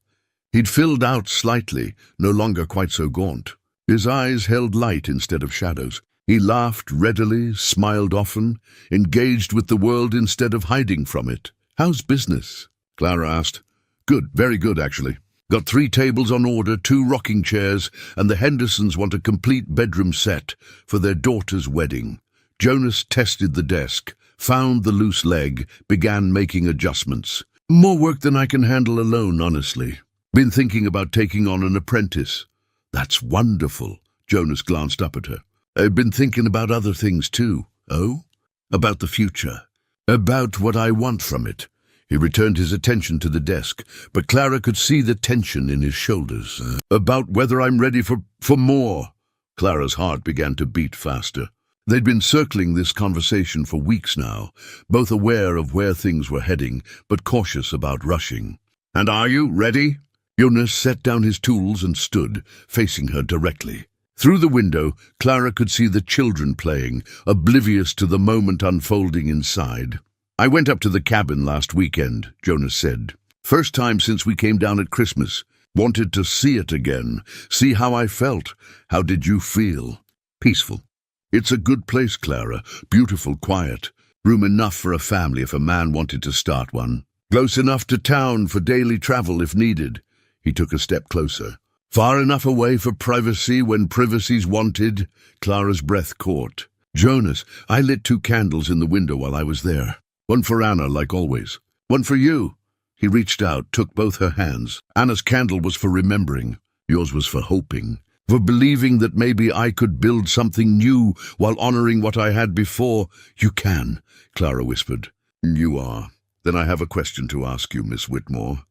He'd filled out slightly, no longer quite so gaunt. His eyes held light instead of shadows. He laughed readily, smiled often, engaged with the world instead of hiding from it. "How's business?" Clara asked. "Good, very good, actually. Got 3 tables on order, 2 rocking chairs, and the Hendersons want a complete bedroom set for their daughter's wedding." Jonas tested the desk, found the loose leg, began making adjustments. "More work than I can handle alone, honestly. Been thinking about taking on an apprentice." "That's wonderful." Jonas glanced up at her. "I've been thinking about other things too." "Oh?" "About the future. About what I want from it." He returned his attention to the desk, but Clara could see the tension in his shoulders. "About whether I'm ready for more." Clara's heart began to beat faster. They'd been circling this conversation for weeks now, both aware of where things were heading, but cautious about rushing. "And are you ready?" Jonas set down his tools and stood, facing her directly. Through the window, Clara could see the children playing, oblivious to the moment unfolding inside. "I went up to the cabin last weekend," Jonas said. "First time since we came down at Christmas. Wanted to see it again, see how I felt. How did you feel?" "Peaceful." "It's a good place, Clara. Beautiful, quiet. Room enough for a family if a man wanted to start one. Close enough to town for daily travel if needed." He took a step closer. "Far enough away for privacy when privacy's wanted." Clara's breath caught. "Jonas, I lit 2 candles in the window while I was there. One for Anna, like always. One for you." He reached out, took both her hands. "Anna's candle was for remembering. Yours was for hoping. For believing that maybe I could build something new while honoring what I had before." "You can," Clara whispered. "You are. Then I have a question to ask you, Miss Whitmore.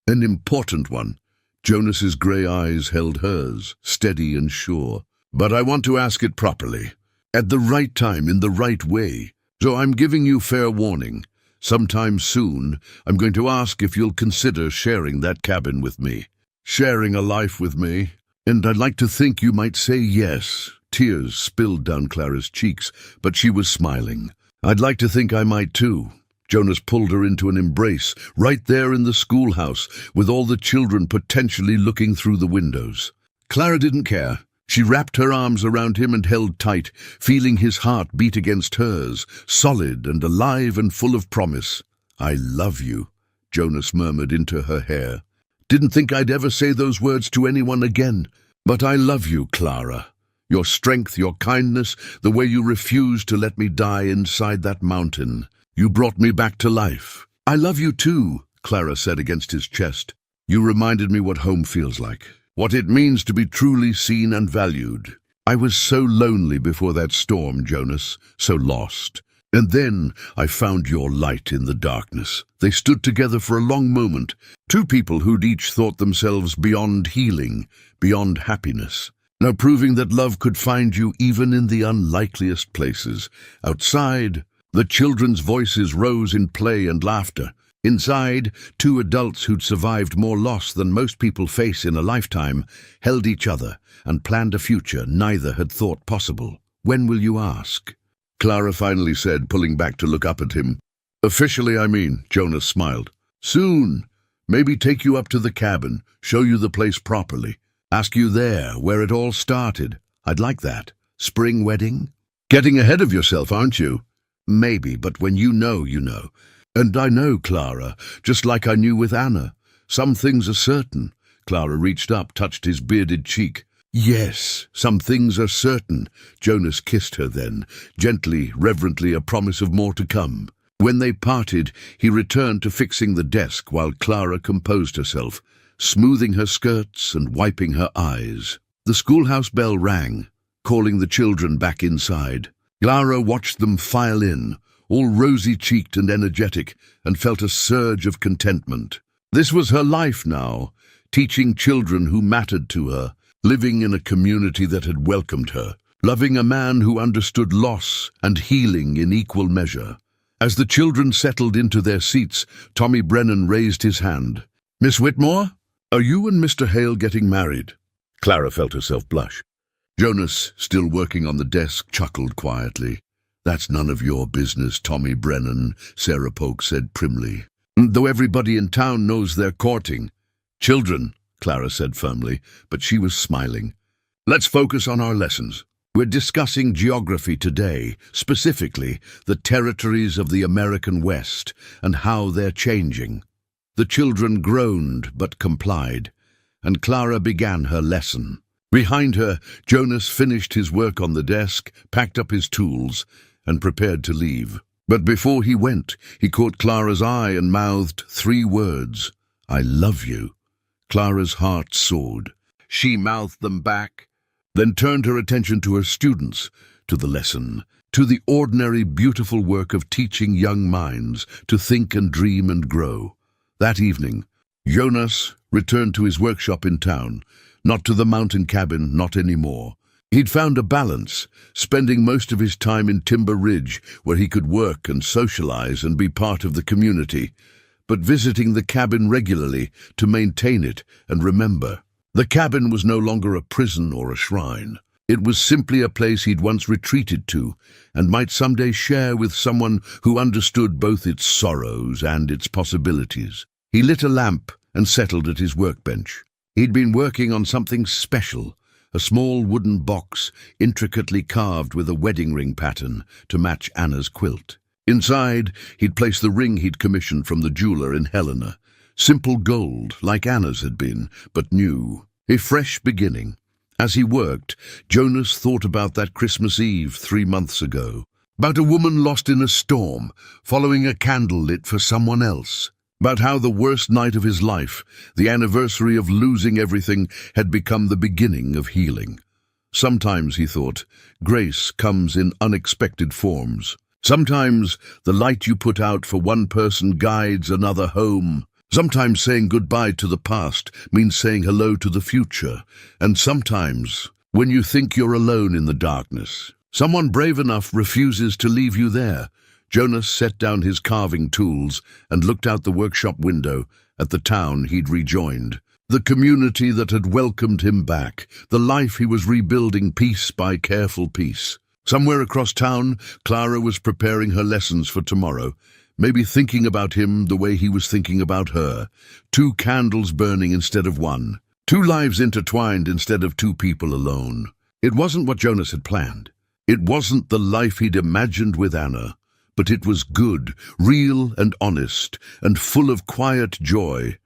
An important one." Jonas's grey eyes held hers, steady and sure. "But I want to ask it properly. At the right time, in the right way. So I'm giving you fair warning. Sometime soon, I'm going to ask if you'll consider sharing that cabin with me. Sharing a life with me. And I'd like to think you might say yes." Tears spilled down Clara's cheeks, but she was smiling. "I'd like to think I might too." Jonas pulled her into an embrace, right there in the schoolhouse, with all the children potentially looking through the windows. Clara didn't care. She wrapped her arms around him and held tight, feeling his heart beat against hers, solid and alive and full of promise. "I love you," Jonas murmured into her hair. "Didn't think I'd ever say those words to anyone again. But I love you, Clara. Your strength, your kindness, the way you refused to let me die inside that mountain. You brought me back to life." "I love you too," Clara said against his chest. "You reminded me what home feels like, what it means to be truly seen and valued. I was so lonely before that storm, Jonas, so lost. And then I found your light in the darkness." They stood together for a long moment, 2 people who'd each thought themselves beyond healing, beyond happiness. Now proving that love could find you even in the unlikeliest places. Outside, the children's voices rose in play and laughter. Inside, 2 adults who'd survived more loss than most people face in a lifetime held each other and planned a future neither had thought possible. "When will you ask?" Clara finally said, pulling back to look up at him. "Officially, I mean," Jonas smiled. "Soon. Maybe take you up to the cabin, show you the place properly. Ask you there, where it all started. I'd like that. Spring wedding?" "Getting ahead of yourself, aren't you?" "Maybe, but when you know, you know. And I know, Clara, just like I knew with Anna. Some things are certain." Clara reached up, touched his bearded cheek. "Yes, some things are certain." Jonas kissed her then, gently, reverently, a promise of more to come. When they parted, he returned to fixing the desk while Clara composed herself, smoothing her skirts and wiping her eyes. The schoolhouse bell rang, calling the children back inside. Clara watched them file in, all rosy-cheeked and energetic, and felt a surge of contentment. This was her life now, teaching children who mattered to her, living in a community that had welcomed her, loving a man who understood loss and healing in equal measure. As the children settled into their seats, Tommy Brennan raised his hand. "Miss Whitmore, are you and Mr. Hale getting married?" Clara felt herself blush. Jonas, still working on the desk, chuckled quietly. "That's none of your business, Tommy Brennan," Sarah Polk said primly. "Though everybody in town knows they're courting." "Children," Clara said firmly, but she was smiling. "Let's focus on our lessons. We're discussing geography today, specifically the territories of the American West and how they're changing." The children groaned but complied, and Clara began her lesson. Behind her, Jonas finished his work on the desk, packed up his tools, and prepared to leave. But before he went, he caught Clara's eye and mouthed 3 words, "I love you." Clara's heart soared. She mouthed them back, then turned her attention to her students, to the lesson, to the ordinary, beautiful work of teaching young minds to think and dream and grow. That evening, Jonas returned to his workshop in town, not to the mountain cabin, not anymore. He'd found a balance, spending most of his time in Timber Ridge, where he could work and socialize and be part of the community, but visiting the cabin regularly to maintain it and remember. The cabin was no longer a prison or a shrine. It was simply a place he'd once retreated to and might someday share with someone who understood both its sorrows and its possibilities. He lit a lamp and settled at his workbench. He'd been working on something special, a small wooden box intricately carved with a wedding ring pattern to match Anna's quilt. Inside, he'd placed the ring he'd commissioned from the jeweler in Helena. Simple gold, like Anna's had been, but new. A fresh beginning. As he worked, Jonas thought about that Christmas Eve 3 months ago. About a woman lost in a storm, following a candle lit for someone else. About how the worst night of his life, the anniversary of losing everything, had become the beginning of healing. Sometimes, he thought, grace comes in unexpected forms. Sometimes the light you put out for one person guides another home. Sometimes saying goodbye to the past means saying hello to the future. And sometimes, when you think you're alone in the darkness, someone brave enough refuses to leave you there. Jonas set down his carving tools and looked out the workshop window at the town he'd rejoined. The community that had welcomed him back, the life he was rebuilding piece by careful piece. Somewhere across town, Clara was preparing her lessons for tomorrow. Maybe thinking about him the way he was thinking about her. 2 candles burning instead of 1. 2 lives intertwined instead of 2 people alone. It wasn't what Jonas had planned. It wasn't the life he'd imagined with Anna. But it was good, real and honest, and full of quiet joy.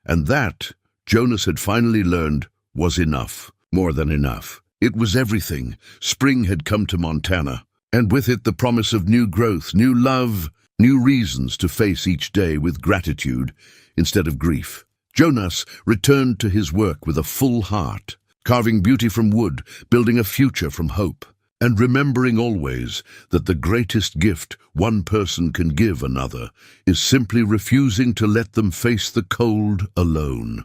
And that, Jonas had finally learned, was enough. More than enough. It was everything. Spring had come to Montana, and with it the promise of new growth, new love, new reasons to face each day with gratitude instead of grief. Jonas returned to his work with a full heart, carving beauty from wood, building a future from hope, and remembering always that the greatest gift one person can give another is simply refusing to let them face the cold alone.